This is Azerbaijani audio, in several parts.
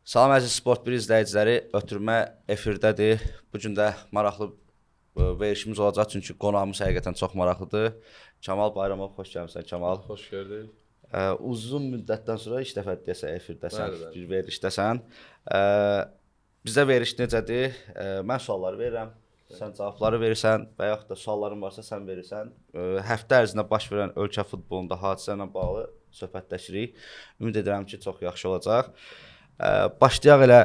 Salam əziz Sport 1 izləyiciləri, ötürmə efirdədir. Bu gün də maraqlı verişimiz olacaq çünki qonağımız həqiqətən çox maraqlıdır. Kamal Bayramov, xoş gəlmisən Kamal. Xoş gördük. Uzun müddətdən sonra ilk dəfə deyəsən efirdəsən, Bəli, bəli. bir verişdəsən. Ə, Bizə veriş necədir? Mən sualları verirəm, sən cavabları verirsən və yaxud da sualların varsa sən verirsən. Həftə ərzində baş verən ölkə futbolunda hadisələrlə bağlı söhbətləşirik. Ümid edirəm ki, çox yaxşı olacaq. Başlayaq elə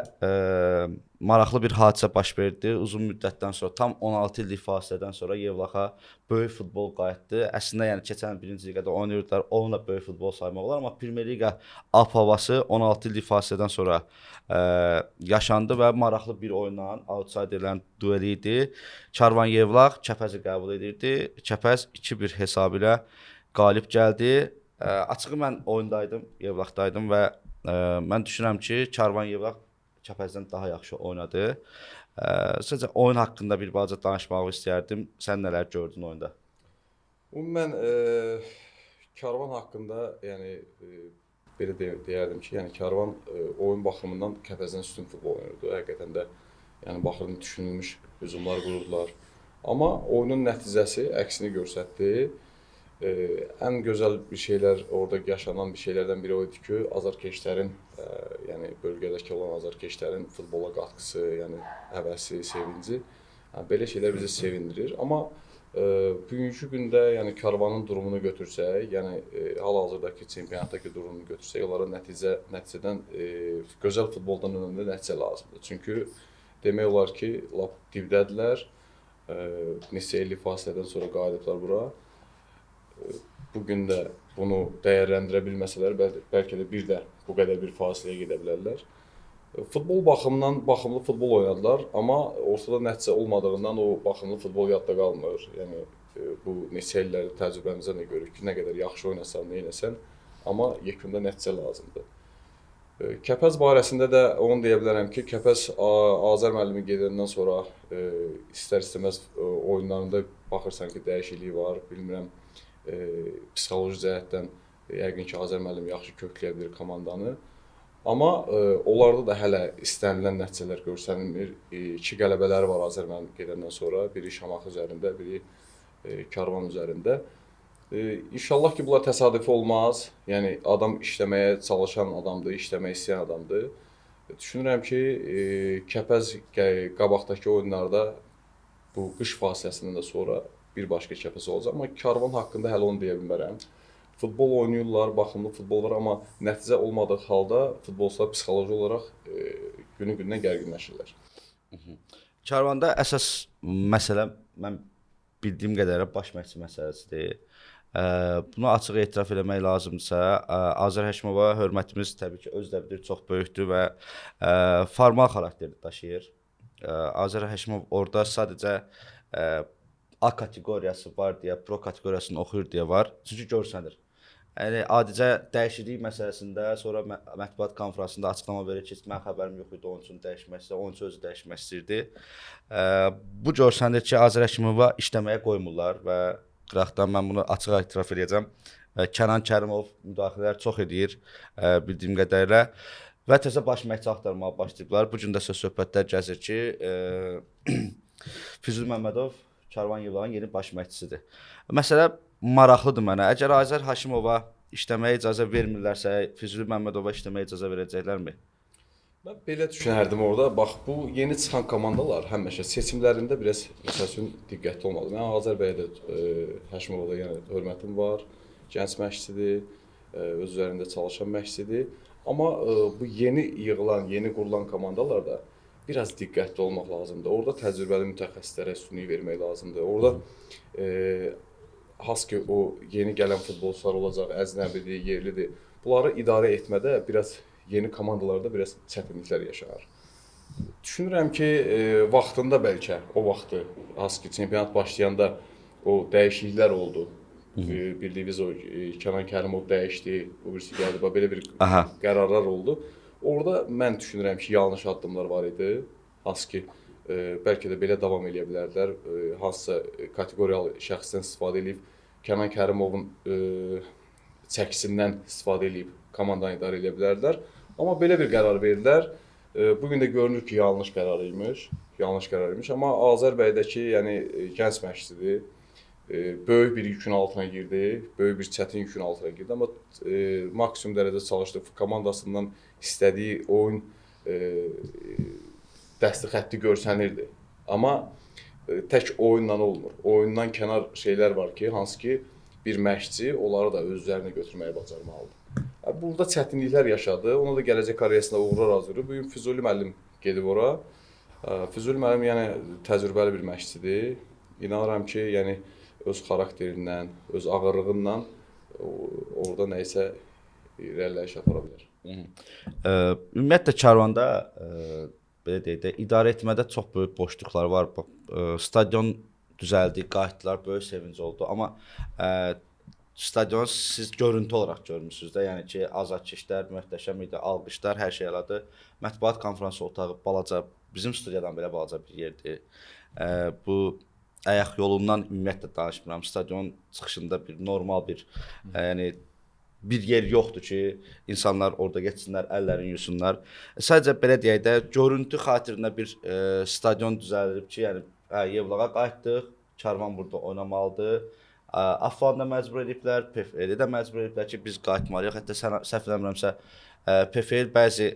maraqlı bir hadisə baş verdi. Uzun müddətdən sonra, tam 16 illik fasilədən sonra Yevlaxa böyük futbol qayıtdı. Əslində yəni keçən 1-ci liqada oynayırdılar. Onu da böyük futbol saymaq olar, amma Premyer Liqa ab-havası 16 illik fasilədən sonra yaşandı və maraqlı bir oyunla outsiderlərin dueli idi. Karvan Yevlax Kəpəzi qəbul edirdi. Kəpəz 2-1 hesabı ilə qalib gəldi. Açığı mən oyundaydım, Yevlaxdaydım və mən düşünürəm ki, Karvan Yevlax Kəpəzdən daha yaxşı oynadı. Sadəcə oyun haqqında bir balaca danışmaq istəyərdim. Sən nələr gördün oyunda? Ümumən Karvan haqqında, yəni belə deyərdim ki, yəni Karvan oyun baxımından Kəpəzdən üstün futbol oynayırdı. Həqiqətən də yəni baxırdım düşünülmüş hücumlar qururdular. Amma oyunun nəticəsi əksini göstərdi. Ən gözəl bir şeylər, orada yaşanan bir şeylərdən biri o idi ki, azarkeşlərin, yəni bölgədəki olan azarkeşlərin futbola qatqısı, yəni həvəsi, sevinci, belə şeylər bizi sevindirir. Amma bugünkü gündə, yəni Karvanın durumunu götürsək, yəni hal-hazırdakı çempionatdakı durumunu götürsək, onlara nəticədən gözəl futboldan önəmli nəticə lazımdır. Çünki demək olar ki, lap dibdədirlər, neçə illik fasilədən sonra qayıdıblar bura. Bugün də bunu dəyərləndirə bilməsələr, bəlkə də bir də bu qədər bir fasiləyə gedə bilərlər. Futbol baxımından baxımlı futbol oynadılar, amma ortada nəticə olmadığından o baxımlı futbol yadda qalmır. Yəni bu neçə illər təcrübəmizə nə görürük ki, nə qədər yaxşı oynasan, nə eləsən, amma yekunda nəticə lazımdır. Kəpəz barəsində də onu deyə bilərəm ki, Kəpəz Azər müəllimi gedəndən sonra istər-istəməz oyunlarında baxırsan ki, dəyişiklik var, bilmirəm. Psixoloji cəhətdən yəqin ki, Azər müəllim yaxşı kökləyə bilir komandanı. Amma onlarda da hələ istənilən nəticələr görsənilmir. 2 qələbələri var Azər müəllim gedəndən sonra. Biri Şamaxı üzərində, biri Karvan üzərində. İnşallah ki, bunlar təsadüfi olmaz. Yəni adam işləməyə çalışan adamdır, işləmək istəyən adamdır. Düşünürəm ki, Kəpəz qabaqdakı oyunlarda bu qış fasiləsindən də sonra bir başqa Kəpəz olacaq. Amma Karvan haqqında hələ onu deyə bilmərəm. Futbol oynayırlar, baxımlı futbol var, amma nəticə olmadığı halda futbolçular psixoloji olaraq günü-gündən gərginləşirlər. Karvanda əsas məsələ, mən bildiyim qədərlə baş məşqçi məsələsidir. Bunu açıq etiraf eləmək lazımdırsa, Azər Həşimova hörmətimiz təbii ki, özü də bilir, çox böyükdür və formal xarakterli daşıyır. Azər Həşimov orada sadəcə A kateqoriyası var deyə, pro kateqoriyasını oxuyur deyə var. Çünki görsənir. Yəni adicə dəyişiklik məsələsində sonra mətbuat konfransında açıqlama verir ki, mən xəbərim yox idi oyunçunun dəyişmək istəyir, oyunçu özü dəyişmək istirdi. Bu görsənir ki, Azər Həşimova işləməyə qoymurlar və qıraqdan mən bunu açıq etiraf edəcəm. Kənan Kərimov müdaxilələr çox edir bildiyim qədərlə və təzə baş məşqçi axtarmağa başlayıblar. Bu gün də söhbətlər gəzir ki, Füzuli Məmmədov Karvan Yevlaxın yeni baş məşqçisidir. Məsələ maraqlıdır mənə. Əgər Azər Həşimova işləməyə icazə vermirlərsə, Füzuli Məmmədova işləməyə icazə verəcəklərmi? Mən belə düşünərdim orada. Bax, bu yeni çıxan komandalar həmişə seçimlərində biraz məsəl üçün diqqətli olmalı. Mən Azər bəyə də Həşimova da yəni hörmətim var. Gənc məşqçidir, öz üzərində çalışan məşqçidir. Amma bu yeni yığılan, yeni qurulan komandalarda biraz diqqətli olmaq lazımdır. Orada təcrübəli mütəxəssislərə üstünlük vermək lazımdır. Orada has ki o yeni gələn futbolçular olacaq, əcnəbidir, yerlidir. Bunları idarə etmədə biraz yeni komandalarda biraz çətinliklər yaşanır. Düşünürəm ki, vaxtında bəlkə o vaxtı has ki çempionat başlayanda o dəyişikliklər oldu. Bildiyimiz o Kənan Kərimov dəyişdi, o birisi gəldi, belə bir qərarlar oldu. Orada mən düşünürəm ki, yanlış addımlar var idi. Hansı ki, bəlkə də belə davam edə bilərdilər. Hansısa kateqoriyalı şəxsdən istifadə edib, Kənan Kərimovun çəkisindən istifadə edib komandanı idarə edə bilərdilər. Amma belə bir qərar verdilər. Bu gün də görünür ki, yanlış qərar imiş. Yanlış qərar imiş. Amma Azərbəydəki, yəni gənc məşqçidir. Böyük bir yükün altına girdi. Böyük bir çətin yükün altına girdi. Amma maksimum dərəcədə çalışdı. Komandasından istədiyi oyun dəsti xətti görsənirdi. Amma tək oyunla olmur. Oyundan kənar şeylər var ki, hansı ki bir məşqçi onları da öz üzərinə götürməyi bacarmalıdır. Burada çətinliklər yaşadı. Ona da gələcək karyerasında uğurlar arzulayırıq. Bu gün Füzuli müəllim gedib ora. Füzuli müəllim yəni təcrübəli bir məşqçidir. İnanıram ki, yəni öz xarakterindən, öz ağırlığından orada nə isə irəliləyiş apara bilər. Ümumiyyətlə Karvanda belə deyək də idarə etmədə çox böyük boşluqlar var. Stadion düzəldi, qayıtdılar, böyük sevinc oldu. Amma stadionu siz görüntü olaraq görmüsünüz də, yəni ki, azarkeşlər, möhtəşəm idi, alqışlar, hər şey elədi. Mətbuat konfransı otağı balaca, bizim studiyadan belə balaca bir yerdir. Bu ayaq yolundan ümumiyyətlə danışmıram. Stadion çıxışında bir normal bir, yəni bir yer yoxdur ki, insanlar orada getsinlər, əllərini yusunlar. Sadəcə belə deyək də, görüntü xatirinə bir stadion düzəldilib ki, yəni Yevlağa qayıtdıq, Karvan burada oynamalıdır. Afan da məcbur ediblər, PFL də məcbur ediblər ki, biz qayıtmalıyıq. Hətta səhv eləmirəmsə, PFL bəzi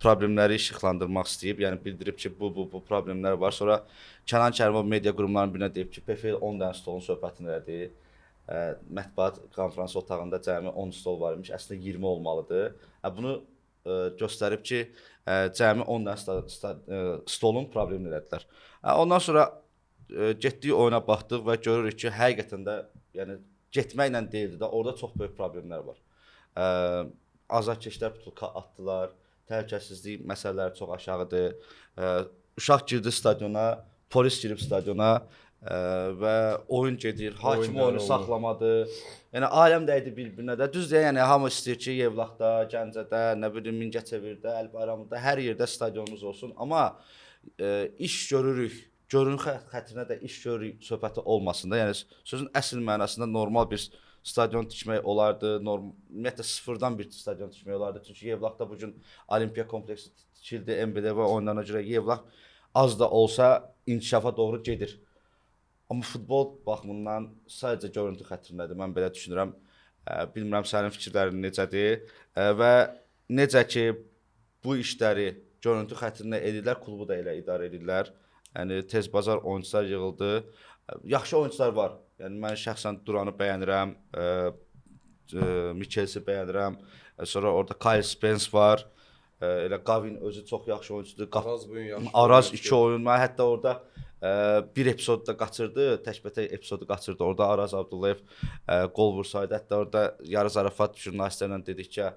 problemləri işıqlandırmaq istəyib, yəni bildirib ki, bu problemlər var. Sonra Kənan Kərimov media qurumlarının birinə deyib ki, PFL 10 dənə stolun söhbətini elədi. Mətbuat konfrans otağında cəmi 10 stol var imiş, əslində 20 olmalıdır. Bunu göstərib ki, cəmi 10 dənə stolun problemini elədilər. Ondan sonra getdiyi oyuna baxdıq və görürük ki, həqiqətən də yəni getməklə deyildi də, orada çox böyük problemlər var. Azarkeşlər butulka atdılar, təhlükəsizlik məsələləri çox aşağıdır. Uşaq girdi stadiona, polis girib stadiona və oyun gedir, hakim oyunu saxlamadı. Yəni aləm dəydi bir-birinə də. Düzdür, yəni hamı istəyir ki, Yevlaxda, Gəncədə, nə bilim Mingəçevirdə, Əlbayramda hər yerdə stadionumuz olsun, amma iş görürük. Görünür xətrinə də iş görürük söhbəti olmasın da. Yəni sözün əsl mənasında normal bir stadion tikmək olardı. Ümumiyyətlə sıfırdan bir stadion tikmək olardı. Çünki Yevlaxda bu gün Olimpiya kompleksi tikildi, MBDV oyunlarına görə Yevlax az da olsa inkişafa doğru gedir. Amma futbol baxımından sadəcə görüntü xətrindədir. Mən belə düşünürəm. Bilmirəm sənin fikirlərin necədir və necə ki bu işləri görüntü xətrində edirlər, klubu da elə idarə edirlər. Yəni tez bazar oyunçular yığıldı. Yaxşı oyunçular var. Yəni mən şəxsən Duranı bəyənirəm, Mikelsi bəyənirəm. Sonra orada Kyle Spence var. Elə Gavin özü çox yaxşı oyunçudur. Araz bu gün yaxşı. Araz 2 oyun. Mən hətta orada bir epizodda qaçırdı, təkbətək epizodu qaçırdı. Orada Araz Abdullayev qol vursaydı. Hətta orada yarı zarafat jurnalistlərlə dedik ki,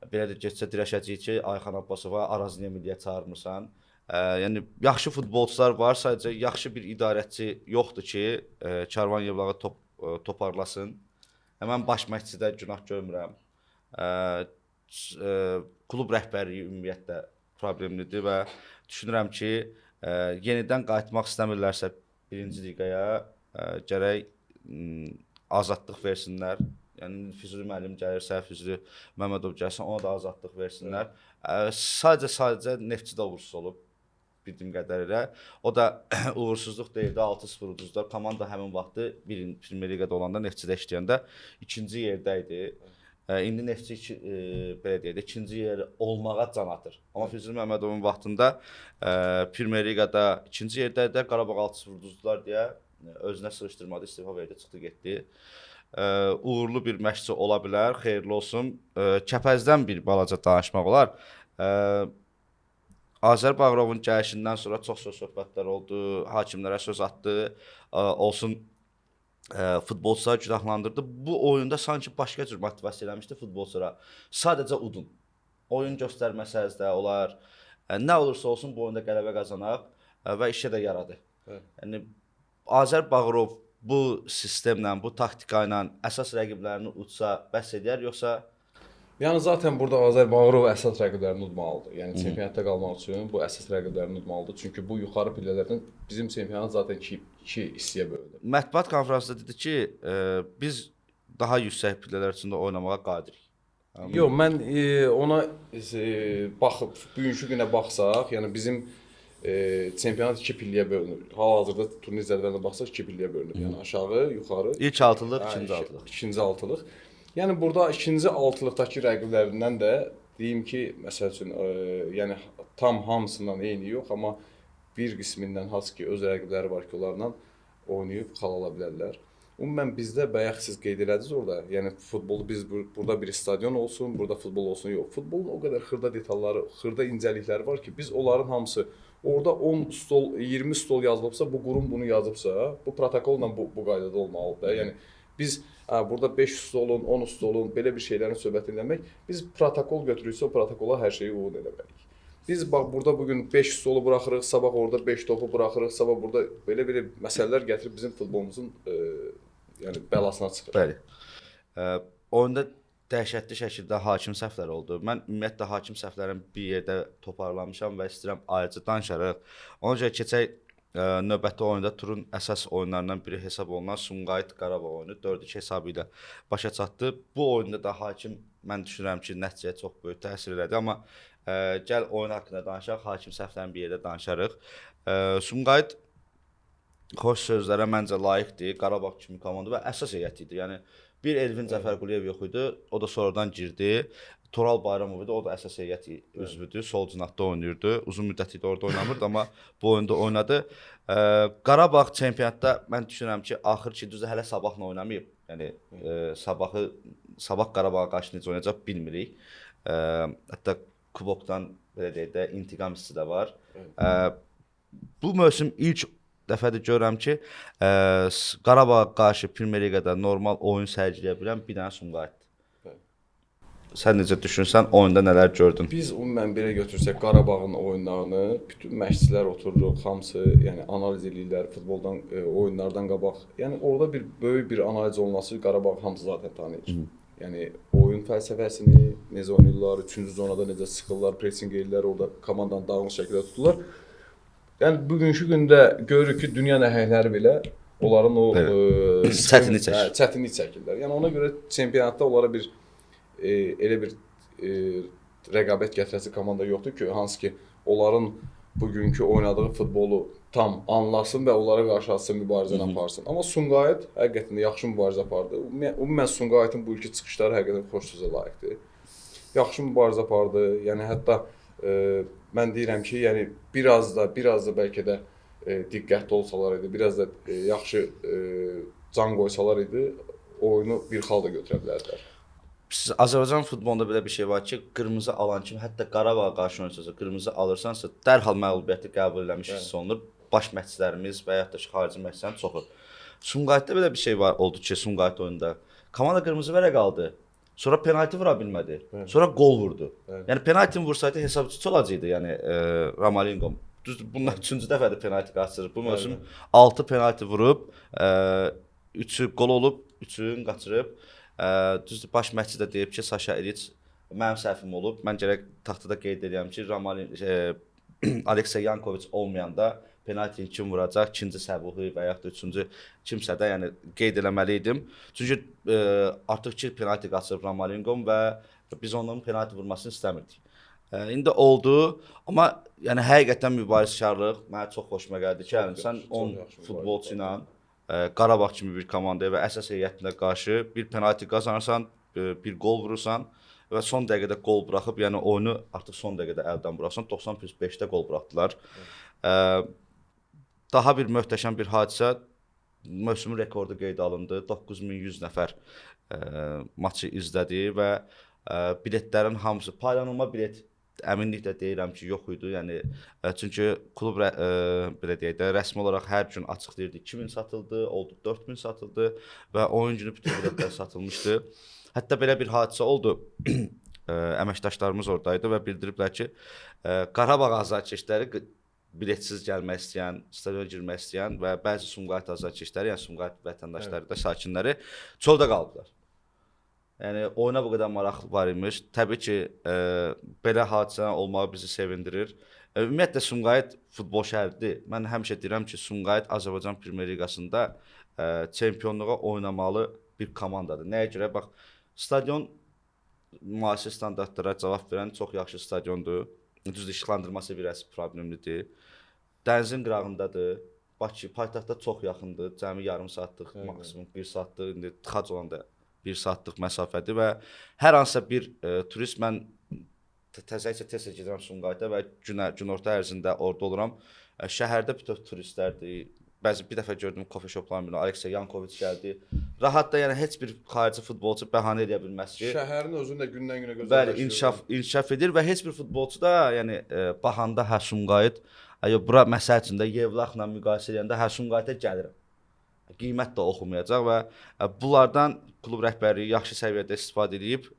belə də getsə dirəşəcəyik ki, Ayxan Abbasova Araz niyə milliyə çağırmırsan? Yəni yaxşı futbolçular var, sadəcə yaxşı bir idarəçi yoxdur ki, Karvan Yevlağı toparlasın. Mən baş məşqçidə günah görmürəm. Klub rəhbərliyi ümumiyyətlə problemlidir və düşünürəm ki, yenidən qayıtmaq istəmirlərsə birinci liqaya gərək azadlıq versinlər. Yəni Füzuli müəllim gəlirsə, Füzuli Məmmədov gəlsə, ona da azadlıq versinlər. Sadəcə Neftçidə uğursuz olub bildiyim qədərilə. O da uğursuzluq deyildi, 6-0 uduzdular. Komanda həmin vaxtı Premier Liqada olanda Neftçidə işləyəndə ikinci yerdə idi. İndi Neftçi belə deyək də ikinci yer olmağa can atır. Amma Füzuli Məmmədovun vaxtında Premier Liqada ikinci yerdədir. Qarabağ 6-0 uduzdular deyə özünə sığışdırmadı, istifa verdi, çıxdı getdi. Uğurlu bir məşqçi ola bilər, xeyirli olsun. Kəpəzdən bir balaca danışmaq olar. Azər Bağırovun gəlişindən sonra çox söhbətlər oldu, hakimlərə söz atdı, olsun futbolçuları günahlandırdı. Bu oyunda sanki başqa cür motivasiya eləmişdi futbolçulara. Sadəcə udun. Oyun göstərməsəz də olar. Nə olursa olsun bu oyunda qələbə qazanaq və işə də yaradı. Yəni Azər Bağırov bu sistemlə, bu taktika ilə əsas rəqiblərini utsa bəs edər, yoxsa? Yəni zaten burada Azər Bağırov əsas rəqiblərini udmalıdır. Yəni çempionatda qalmaq üçün bu əsas rəqiblərini udmalıdır. Çünki bu yuxarı pillələrdən bizim çempionat zaten iki hissəyə bölünür. Mətbuat konfransında dedi ki, biz daha yüksək pillələr üçün də oynamağa qadirik. Yox, mən ona baxıb bugünkü günə baxsaq, yəni bizim çempionat 2 pilləyə bölünür. Hal-hazırda turnir cədvəlinə baxsaq 2 pilləyə bölünür. Yəni aşağı, yuxarı. İlk altılıq, ikinci altılıq. İkinci altılıq. Yəni burada ikinci altılıqdakı rəqiblərindən də deyim ki, məsəl üçün yəni tam hamısından eyni yox, amma bir qismindən hansı ki öz rəqibləri var ki, onlarla oynayıb xal ala bilərlər. Ümumən bizdə bayaq siz qeyd elədiniz orada, yəni futbolu biz burada bir stadion olsun, burada futbol olsun, yox. Futbolun o qədər xırda detalları, xırda incəlikləri var ki, biz onların hamısı orada 10 stol, 20 stol yazılıbsa, bu qurum bunu yazıbsa, bu protokolla bu qaydada olmalıdır da. Yəni biz burada 5 stolun, 10 stolun belə bir şeylərin söhbət eləmək, biz protokol götürürsə, o protokola hər şeyi uyğun eləməliyik. Biz bax burada bugün 5 stolu buraxırıq, sabah orada 5 topu buraxırıq, sabah burada belə məsələlər gətirib bizim futbolumuzun yəni bəlasına çıxır. Bəli. Oyunda dəhşətli şəkildə hakim səhvləri oldu. Mən ümumiyyətlə hakim səhvlərini bir yerdə toparlamışam və istəyirəm ayrıca danışarıq. Ona görə keçək növbəti oyunda turun əsas oyunlarından biri hesab olunan Sumqayıt Qarabağ oyunu 4-2 hesabı ilə başa çatdı. Bu oyunda da hakim mən düşünürəm ki, nəticəyə çox böyük təsir elədi, amma gəl oyun haqqında danışaq, hakim səhvlərini bir yerdə danışarıq. Sumqayıt xoş sözlərə məncə layiqdir. Qarabağ kimi komanda və əsas heyəti idi. Yəni bir Elvin Cəfərquliyev yox idi, o da sonradan girdi. Toral Bayramov idi, o da əsas heyəti üzvüdür, sol cinahda oynayırdı. Uzun müddət idi orada oynamırdı, amma bu oyunda oynadı. Qarabağ çempionatda mən düşünürəm ki, axır ki düzdür hələ Sabahla oynamayıb. Yəni Sabah Qarabağa qarşı necə oynayacaq bilmirik. Hətta kubokdan belə deyək də intiqam hissi də var. Bu mövsüm ilk dəfədir görürəm ki, Qarabağa qarşı Premyer Liqada normal oyun sərgiləyə bilən bir dənə Sumqayıtdır. Sən necə düşünsən, oyunda nələr gördün? Biz ümumən belə götürsək Qarabağın oyunlarını, bütün məşqçilər otururuq, hamısı yəni analiz edirlər futboldan, oyunlardan qabaq. Yəni orada böyük bir analiz olunması Qarabağ hamısı zaten tanıyır. Yəni oyun fəlsəfəsini, necə oynayırlar, 3-cü zonada necə sıxırlar, pressing edirlər, orada komandanı dağınıq şəkildə tuturlar. Yəni bugünkü gündə görürük ki, dünya nəhəngləri belə onların o çətinlik çəkirlər. Yəni ona görə çempionatda onlara bir elə bir rəqabət gətirəsi komanda yoxdur ki, hansı ki onların bugünkü oynadığı futbolu tam anlasın və onlara qarşı hansısa mübarizəni aparsın. Amma Sumqayıt həqiqətən də yaxşı mübarizə apardı. Ümumən Sumqayıtın bu ilki çıxışları həqiqətən xoş sözə layiqdir. Yaxşı mübarizə apardı. Yəni hətta mən deyirəm ki, yəni biraz da bəlkə də diqqətli olsalar idi, biraz da yaxşı can qoysalar idi, oyunu bir xal da götürə bilərdilər. Siz Azərbaycan futbolunda belə bir şey var ki, qırmızı alan kimi, hətta Qarabağa qarşı oynayırsansa, qırmızı alırsansa, dərhal məğlubiyyəti qəbul eləmiş hiss olunur. Baş məşqçilərimiz və yaxud da ki, xarici məşqçilərin çoxu. Sumqayıtda belə bir şey oldu ki, Sumqayıt oyunda komanda qırmızı vərəq aldı. Sonra penalti vura bilmədi. Sonra gol vurdu. Yəni penaltini vursaydı hesabçı olacaqdı, yəni Ramalingo. Düzdür, bunlar 3-cü dəfədir penalti qaçırır. Bu mövsüm 6 penalti vurub, 3-ü gol olub, 3-ünü qaçırıb. Düzdür, baş məşqçi də deyib ki, Saşa İliç mənim səhvim olub. Mən gərək taxtada qeyd edirəm ki, Aleksey Yankoviç olmayanda penaltini kim vuracaq, ikinci Səbuhi və yaxud da üçüncü kimsə də yəni qeyd eləməli idim. Çünki artıq 2 penalti qaçırıb Ramalinqom və biz onun penalti vurmasını istəmirdik. İndi oldu, amma yəni həqiqətən mübarizkarlıq mənə çox xoşuma gəldi ki, yəni sən 10 futbolçu ilə Qarabağ kimi bir komandaya və əsas heyətinə qarşı bir penalti qazanırsan, bir gol vurursan və son dəqiqədə gol buraxıb, yəni oyunu artıq son dəqiqədə əldən buraxsan, 90+5-də gol buraxdılar. Daha bir möhtəşəm bir hadisə, mövsümün rekordu qeydə alındı. 9100 nəfər maçı izlədi və biletlərin hamısı, paylanılma bilet əminliklə deyirəm ki, yox idi. Yəni çünki klub belə deyək də rəsmi olaraq hər gün açıqlayırdı 2000 satıldı, oldu 4000 satıldı və oyun günü bütün biletlər satılmışdı. Hətta belə bir hadisə oldu. Əməkdaşlarımız oradaydı və bildiriblər ki, Qarabağ azarkeşləri biletsiz gəlmək istəyən, stadiona girmək istəyən və bəzi Sumqayıt azarkeşləri, yəni Sumqayıt vətəndaşları da, sakinləri çöldə qaldılar. Yəni oyuna bu qədər maraqlı var imiş. Təbii ki, belə hadisələr olmağı bizi sevindirir. Ümumiyyətlə Sumqayıt futbol şəhəridir. Mən həmişə deyirəm ki, Sumqayıt Azərbaycan Premyer Liqasında çempionluğa oynamalı bir komandadır. Nəyə görə? Bax, stadion müasir standartlara cavab verən çox yaxşı stadiondur. Düzdür, işıqlandırması biraz problemlidir. Dənizin qırağındadır. Bakı paytaxta çox yaxındır. Cəmi yarım saatlıq, maksimum 1 saatlıq, indi tıxac olanda 1 saatlıq məsafədir və hər hansısa bir turist mən təzəcə tez gedirəm Sumqayıta və günorta ərzində orada oluram. Şəhərdə bütöv turistlərdir. Bəzi bir dəfə gördüm kofe shopların birində Aleksey Yankoviç gəldi. Rahat da yəni heç bir xarici futbolçu bəhanə edə bilməz ki, Şəhərin özünü də gündən-günə bəli, gözəlləşdirir. inkişaf edir və heç bir futbolçu da yəni baxanda hə Sumqayıt, bura məsəl üçün də Yevlaxla müqayisə edəndə hə Sumqayıta gəlirəm. Qiymət də oxumayacaq və bunlardan klub rəhbərliyi yaxşı səviyyədə istifadə edib,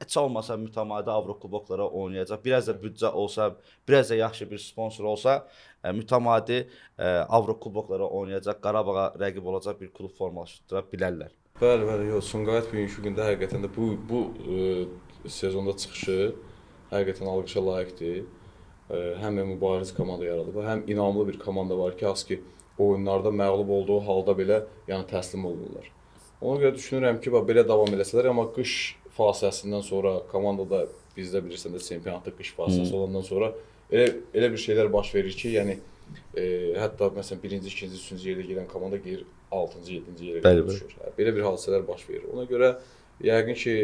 heç olmasa mütəmadi Avrokuboklara oynayacaq. Biraz da büdcə olsa, biraz da yaxşı bir sponsor olsa, mütəmadi Avrokuboklara oynayacaq, Qarabağa rəqib olacaq bir klub formalaşdıra bilərlər. Bəli, bəli, yox, Sumqayıt bugünkü gündə həqiqətən də bu sezonda çıxışı həqiqətən alqışa layiqdir. Həm mübariz komanda yaradıb, həm inamlı bir komanda var ki, az ki oyunlarda məğlub olduğu halda belə yəni təslim olurlar. Ona görə düşünürəm ki, belə davam eləsələr, amma qış fasiləsindən sonra komandada bizdə bilirsən də çempionatda qış fasiləsi olandan sonra elə bir şeylər baş verir ki, yəni hətta məsələn 1-ci, 2-ci, 3-cü yerdə gedən komanda gedir 6-cı, 7-ci yerə düşür. Belə bir hadisələr baş verir. Ona görə yəqin ki,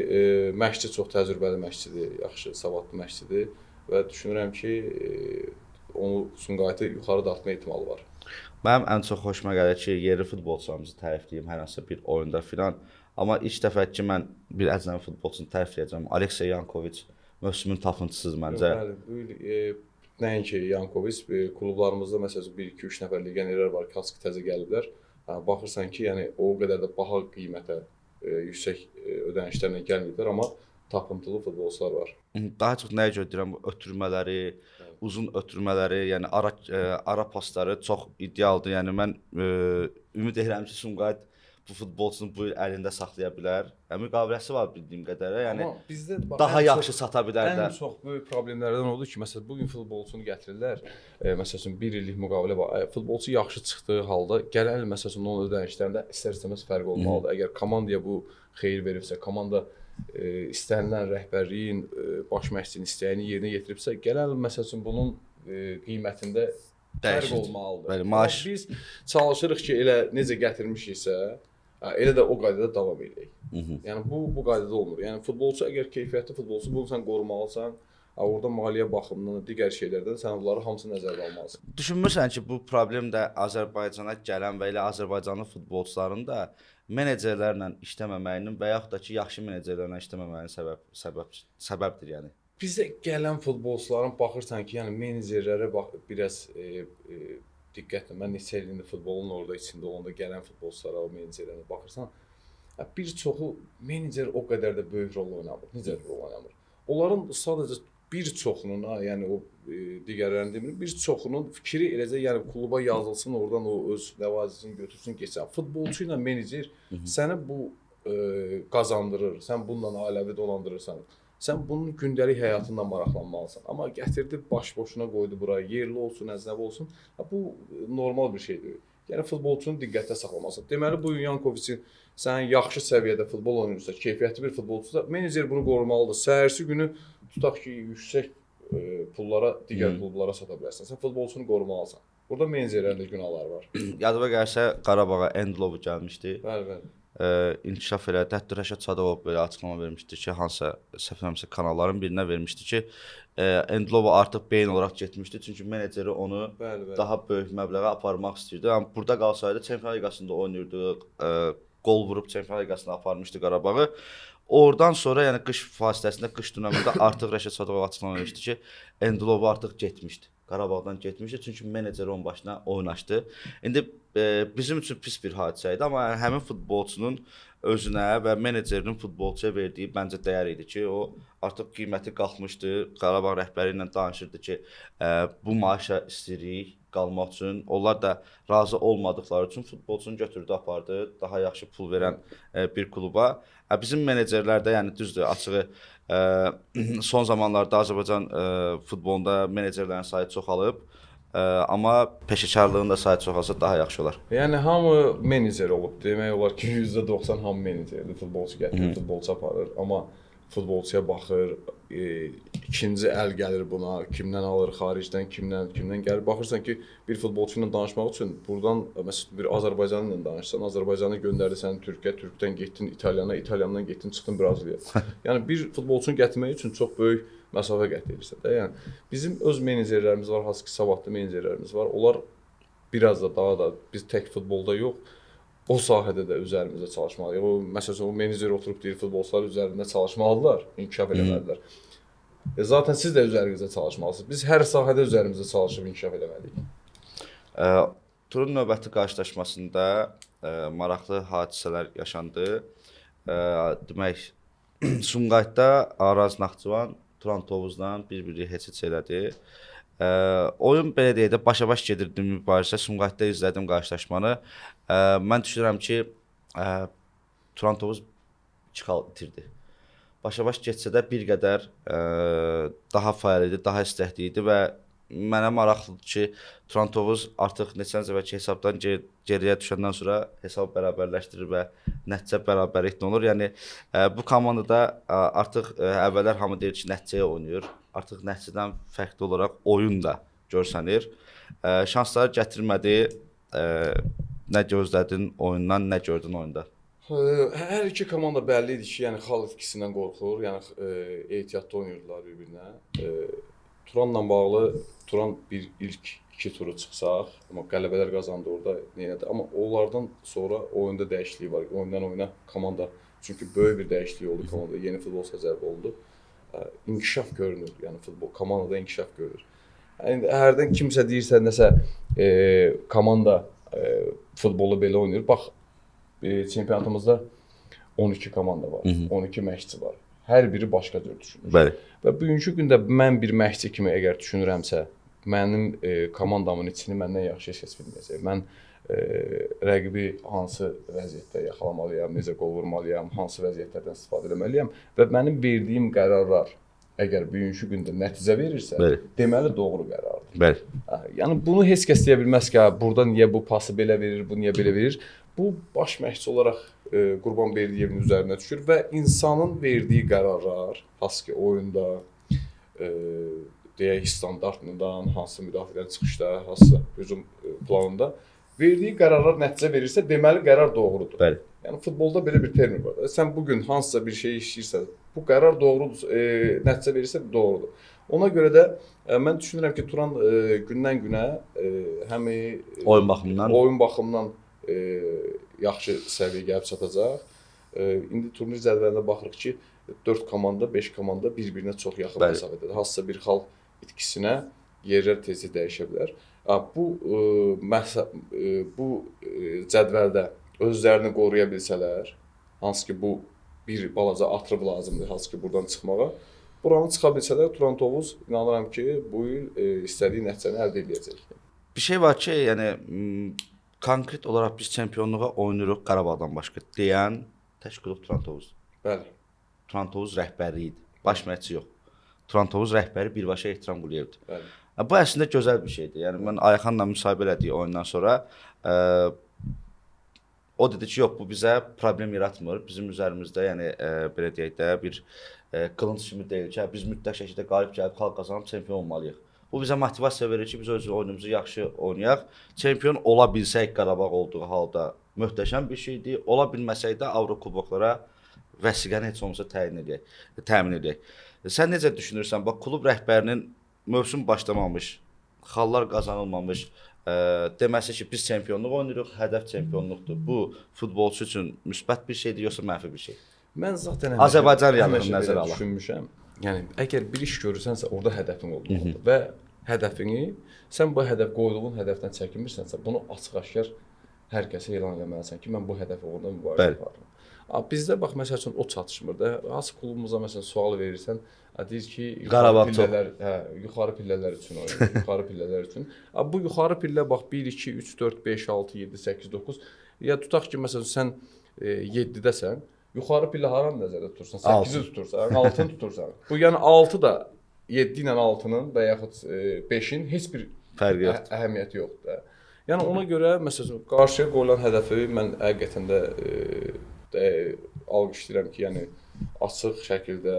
məşqçi çox təcrübəli məşqçidir, yaxşı, savadlı məşqçidir və düşünürəm ki, onu Sumqayıtı yuxarı dartma ehtimalı var. Mənim ən çox xoşuma gəlir ki, yerli futbolçularımızı tərifləyim hər hansısa bir oyunda filan. Amma ilk dəfə ki, mən bir əcnəbi futbolçunu tərifləyəcəm. Aleksey Yankoviç mövsümün tapıntısıdır məncə. Bəli, bu nəinki Yankoviç, klublarımızda məsələn 1-2-3 nəfər legionerlər var, Kaski təzə gəliblər. Baxırsan ki, yəni o qədər də baha qiymətə, yüksək ödənişlərlə gəlməyiblər, amma tapıntılı futbolçular var. Daha çox nəyə görə deyirəm, ötürmələri, uzun ötürmələri, yəni ara pasları çox idealdır. Yəni mən ümid edirəm ki, Sumqayıt bu futbolçunu bu il əlində saxlaya bilər. Müqaviləsi var bildiyim qədərə. Yəni amma bizdə daha yaxşı sata bilər də. Ən çox böyük problemlərdən odur ki, məsələn bu gün futbolçunu gətirirlər. Məsələn 1 illik müqavilə var. Futbolçu yaxşı çıxdığı halda gələn il məsələn onun ödənişlərində istər-istəməz fərq olmalıdır. Əgər komandaya bu xeyir veribsə, komanda istənilən rəhbərliyin, baş məşqçinin istəyini yerinə yetiribsə, gələn il məsələn bunun qiymətində fərq olmalıdır. Bəli, maaş biz çalışırıq ki, elə necə gətirmişiksə, elə də o qaydada davam edək. Yəni bu qaydada olmur. Yəni futbolçu əgər keyfiyyətli futbolçu bunu sən qorumalısan, orada maliyyə baxımından, digər şeylərdən sən onları hamısını nəzərdə almalısan. Düşünmürsən ki, bu problem də Azərbaycana gələn və elə Azərbaycanlı futbolçuların da menecerlərlə işləməməyinin və yaxud da ki, yaxşı menecerlərlə işləməməyinin səbəbdir yəni. Bizdə gələn futbolçuların baxırsan ki, yəni menecerlərə biraz diqqətlə, mən neçə ildir futbolun orada içində olanda gələn futbolçulara, o menecerlərə baxırsan, bir çoxu menecer o qədər də böyük rol oynamır. Necə rol oynamır? Onların sadəcə bir çoxunun, yəni o digərlərini demirim, bir çoxunun fikri eləcə, yəni kluba yazılsın, oradan o öz ləvazisini götürsün, keçsin. Futbolçu ilə menecer səni bu qazandırır, sən bununla ailəvi dolandırırsan. Sən bunun gündəlik həyatından maraqlanmalısan. Amma gətirdi, baş-boşuna qoydu bura, yerli olsun, əcnəbi olsun. Bu normal bir şeydir. Yəni futbolçunu diqqətdə saxlamalısan. Deməli bu Yankoviçin sən yaxşı səviyyədə futbol oynayırsa, keyfiyyətli bir futbolçusa, menecer bunu qorumalıdır. Səhərsi günü tutaq ki, yüksək pullara digər klublara sata bilərsən. Sən futbolçunu qorumalısan. Burada menecerlərin də günahları var. Yadıma gəlsə Qarabağa Endlov gəlmişdi. Bəli, bəli. İnkişaf elədi. Hətta Rəşad Sadovov belə açıqlama vermişdi ki, hansısa səhv eləmirəmsə kanalların birinə vermişdi ki, Endlov artıq beyin olaraq getmişdi. Çünki meneceri onu daha böyük məbləğə aparmaq istəyirdi. Yəni burada qalsaydı Çempionlar Liqasında oynayırdı, qol vurub Çempionlar Liqasına aparmışdı Qarabağı. Oradan sonra yəni qış fasiləsində, qış dönəmində artıq Rəşad Sadovov açıqlama vermişdi ki, Endlov artıq getmişdi. Qarabağdan getmişdi çünki menecer onun başına oynaşdı. İndi bizim üçün pis bir hadisə idi, amma həmin futbolçunun özünə və menecerinin futbolçuya verdiyi məncə dəyər idi ki, o artıq qiyməti qalxmışdı. Qarabağ rəhbəri ilə danışırdı ki, bu maaşa istəyirik qalmaq üçün. Onlar da razı olmadıkları üçün futbolçunu götürdü, apardı daha yaxşı pul verən bir kluba. Bizim menecerlər də yəni düzdür, açığı son zamanlarda Azərbaycan futbolunda menecerlərin sayı çoxalıb. Amma peşəkarlığın da sayı çoxalsa daha yaxşı olar. Yəni hamı menecer olub. Demək olar ki, %90 hamı menecerdir. Futbolçu gətirir, futbolçu aparır. Amma futbolçuya baxır, ikinci əl gəlir buna, kimdən alır, xaricdən, kimdən gəlir. Baxırsan ki, bir futbolçu ilə danışmaq üçün burdan məsələn bir Azərbaycanlı ilə danışsan, Azərbaycanı göndərdi Türkiyə, Türkdən getdin İtalyana, İtalyandan getdin çıxdın Braziliyaya. Yəni bir futbolçunu gətirmək üçün çox böyük məsafə qət edirsən də. Yəni bizim öz menecerlərimiz var, hansı ki savadlı menecerlərimiz var. Onlar biraz da daha da biz tək futbolda yox, o sahədə də üzərimizdə çalışmalıyıq. O məsələn o menecer oturub deyir futbolçular üzərində çalışmalılar, inkişaf eləməlidirlər. Zaten siz də üzərinizdə çalışmalısınız. Biz hər sahədə üzərimizdə çalışıb inkişaf eləməliyik. Turun növbəti qarşılaşmasında maraqlı hadisələr yaşandı. Demək, Sumqayıtda Araz Naxçıvan Turan Tovuzla bir-biri heç elədi. Oyun belə deyək də başa-baş gedirdi mübarizə. Sumqayıtda izlədim qarşılaşmanı. Mən düşünürəm ki, Turan Tovuz 2 xal itirdi. Başa-baş getsə də bir qədər daha fəal idi, daha istəkli idi və mənə maraqlıdır ki, Turan Tovuz artıq neçənci əvvəlki hesabdan geriyə düşəndən sonra hesab bərabərləşdirir və nəticə bərabərliklə olur. Yəni bu komandada artıq əvvəllər hamı deyir ki, nəticəyə oynayır. Artıq nəticədən fərqli olaraq oyun da görsənir. Şansları gətirmədi. Nə gözlədin oyundan, nə gördün oyunda? Hər iki komanda bəlli idi ki, yəni xal itkisindən qorxur, yəni ehtiyatlı oynayırdılar bir-birinə. Turanla bağlı, Turan ilk 2 turu çıxsaq, amma qələbələr qazandı orada, neyədir? Amma onlardan sonra oyunda dəyişiklik var. Oyundan oyuna komanda, çünki böyük bir dəyişiklik oldu komandada, yeni futbolçular cəlb oldu. İnkişaf görünür, yəni komandada inkişaf görünür. Yəni hərdən kimsə deyirsə nəsə komanda futbolu belə oynayır. Bax, çempionatımızda 12 komanda var, 12 məşqçi var. Hər biri başqa cür düşünür. Bəli. Və bugünkü gündə mən bir məşqçi kimi əgər düşünürəmsə, mənim komandamın içini məndən yaxşı heç kəs bilməyəcək. Mən rəqibi hansı vəziyyətdə yaxalamalıyam, necə qol vurmalıyam, hansı vəziyyətlərdən istifadə etməliyəm və mənim verdiyim qərarlar əgər bugünkü gündə nəticə verirsə, deməli doğru qərardır. Bəli. Yəni bunu heç kəs deyə bilməz ki, burada niyə bu pası belə verir, bu niyə belə verir? Bu baş məşqçi olaraq Qurban Berdiyevin üzərinə düşür və insanın verdiyi qərarlar, hansı ki oyunda, deyək standartından, hansı müdafiədən çıxışda, hansı hücum planında verdiyi qərarlar nəticə verirsə, deməli qərar doğrudur. Bəli. Yəni futbolda belə bir termin var. Sən bu gün hansısa bir şey işləyirsən, bu qərar doğrudur, nəticə verirsə doğrudur. Ona görə də mən düşünürəm ki, Turan gündən günə həm oyun baxımından yaxşı səviyyəyə gəlib çatacaq. İndi turnir cədvəlində baxırıq ki, 4 komanda, 5 komanda bir-birinə çox yaxın məsafədədir. Hansısa bir xal itkisinə yerlər tezcə dəyişə bilər. Bu cədvəldə özlərini qoruya bilsələr, hansı ki bu bir balaca atrıb lazımdır, hansı ki buradan çıxmağa, buranı çıxa bilsələr, Turan Tovuz inanıram ki, bu il istədiyi nəticəni əldə edəcək. Bir şey var ki, yəni konkret olaraq biz çempionluğa oynayırıq Qarabağdan başqa deyən tək klub Turan Tovuzdur. Bəli. Turan Tovuz rəhbəri idi. Baş məşqçi yox. Turan Tovuz rəhbəri birbaşa Ehtiram Quliyevdir. Bəli. Bu əslində gözəl bir şeydir. Yəni mən Ayxanla müsahibə elədik oyundan sonra o dedi ki, yox bu bizə problem yaratmır. Bizim üzərimizdə, yəni belə deyək də bir qılınc kimi deyil ki, biz mütləq şəkildə qalib gəlib xalq qazanıb çempion olmalıyıq. Bu bizə motivasiya verir ki, biz öz oyunumuzu yaxşı oynayaq. Çempion ola bilsək Qarabağ olduğu halda möhtəşəm bir şeydir. Ola bilməsək də Avrokuboklara vəsiqəni heç olmasa təmin edək. Sən necə düşünürsən? Bax, klub rəhbərinin mövsüm başlamamış, xallar qazanılmamış deməsi ki, biz çempionluq oynayırıq, hədəf çempionluqdur. Bu futbolçu üçün müsbət bir şeydir, yoxsa mənfi bir şey? Mən zaten Azərbaycan realını nəzərə alaq. Düşünmüşəm. Yəni əgər bir iş görürsənsə, orada hədəfin olmalıdır və hədəfini sən bu hədəf qoyduğun hədəfdən çəkinmirsənsə, bunu açıq-aşkar hər kəsə elan etməlisən ki, mən bu hədəfi uğrunda mübarizə aparıram. Bizdə bax məsəl üçün o çatışmır da. Hansı klubumuza məsələn sual verirsən, deyir ki, yuxarı pillələr üçün oynayır, yuxarı pillələr üçün. Bu yuxarı pillə bax 1 2 3 4 5 6 7 8 9. Ya tutaq ki, məsələn sən 7-dəsən, yuxarı pillə haranı nəzərdə tutursan? 8-i tutursan, 6-ı tutursan. Bu yəni 6 da 7 ilə 6-nın və yaxud 5-in heç bir fərqi yoxdur. Əhəmiyyəti yoxdur da. Yəni ona görə məsələn qarşıya qoyulan hədəfi mən həqiqətən də alqışlayıram ki, yəni açıq şəkildə,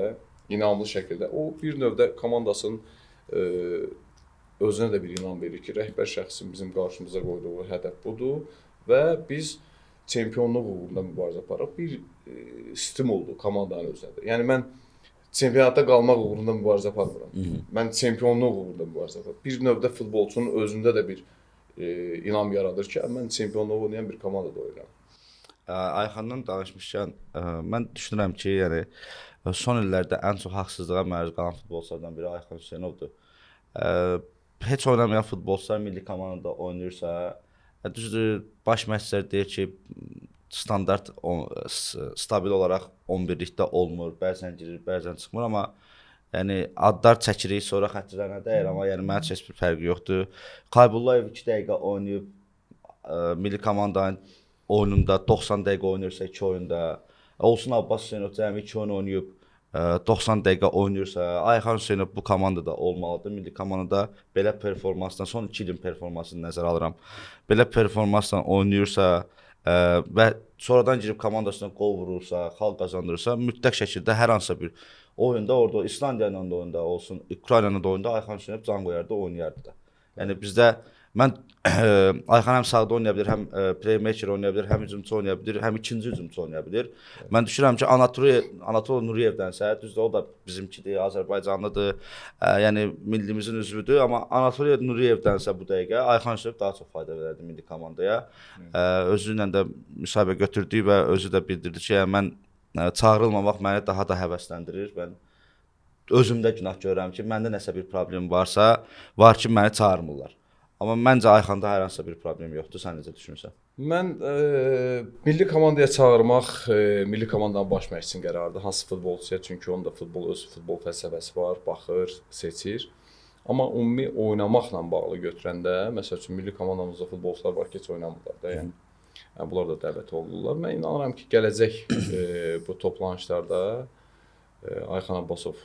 inamlı şəkildə o bir növdə komandasının özünə də bir inam verir ki, rəhbər şəxsin bizim qarşımıza qoyduğu hədəf budur və biz çempionluq uğrunda mübarizə aparırıq. Bir stimuldur komandanın özünə də. Yəni mən çempionatda qalmaq uğrunda mübarizə aparmıram. Mən çempionluq uğrunda mübarizə aparıram. Bir növdə futbolçunun özündə də bir inam yaradır ki, mən çempionluq oynayan bir komandada oynayıram. Ayxandan danışmışkən, mən düşünürəm ki, yəni son illərdə ən çox haqsızlığa məruz qalan futbolçulardan biri Ayxan Hüseynovdur. Heç oynamayan futbolçular milli komandada oynayırsa, düzdür, baş məşqçilər deyir ki, standart stabil olaraq 11-likdə olmur, bəzən girir, bəzən çıxmır, amma yəni adlar çəkirik, sonra xətrənə dəyir, amma yəni mənim üçün heç bir fərqi yoxdur. Qaybullayev 2 dəqiqə oynayıb milli komandanın oyununda 90 dəqiqə oynayırsa 2 oyunda, Olsun Abbas Hüseynov cəmi 2 oyun oynayıb 90 dəqiqə oynayırsa, Ayxan Hüseynov bu komandada olmalıdır. Milli komandada belə performansdan, son 2 ilin performansını nəzərə alıram. Belə performansla oynayırsa və sonradan girib komandasına qol vurursa, xal qazandırırsa, mütləq şəkildə hər hansısa bir oyunda, orada İslandiya ilə də oyunda olsun, Ukrayna ilə də oyunda Ayxan Hüseynov can qoyardı, oynayardı da. Yəni bizdə mən Ayxan həm sağda oynaya bilər, həm playmaker oynaya bilər, həm hücumçu oynaya bilər, həm ikinci hücumçu oynaya bilər. Mən düşünürəm ki, Anatol Nuriyevdənsə, düzdür, o da bizimkidir, Azərbaycanlıdır, yəni millimizin üzvüdür, amma Anatol Nuriyevdənsə bu dəqiqə Ayxan Hüseynov daha çox fayda verərdi milli komandaya. Özü ilə də müsahibə götürdük və özü də bildirdi ki, yəni mən çağırılmamaq məni daha da həvəsləndirir. Mən özümdə günah görürəm ki, məndə nəsə bir problem varsa, var ki, məni çağırmırlar. Amma məncə Ayxanda hər hansısa bir problem yoxdur. Sən necə düşünürsən? Mən milli komandaya çağırmaq milli komandanın baş məşqçisinin qərarıdır. Hansı futbolçuya, çünki onun da öz futbol fəlsəfəsi var, baxır, seçir. Amma ümumi oynamaqla bağlı götürəndə, məsəl üçün milli komandamızda futbolçular var ki, heç oynamırlar da. Yəni bunlar da dəvət olunurlar. Mən inanıram ki, gələcək bu toplanışlarda Ayxan Abbasov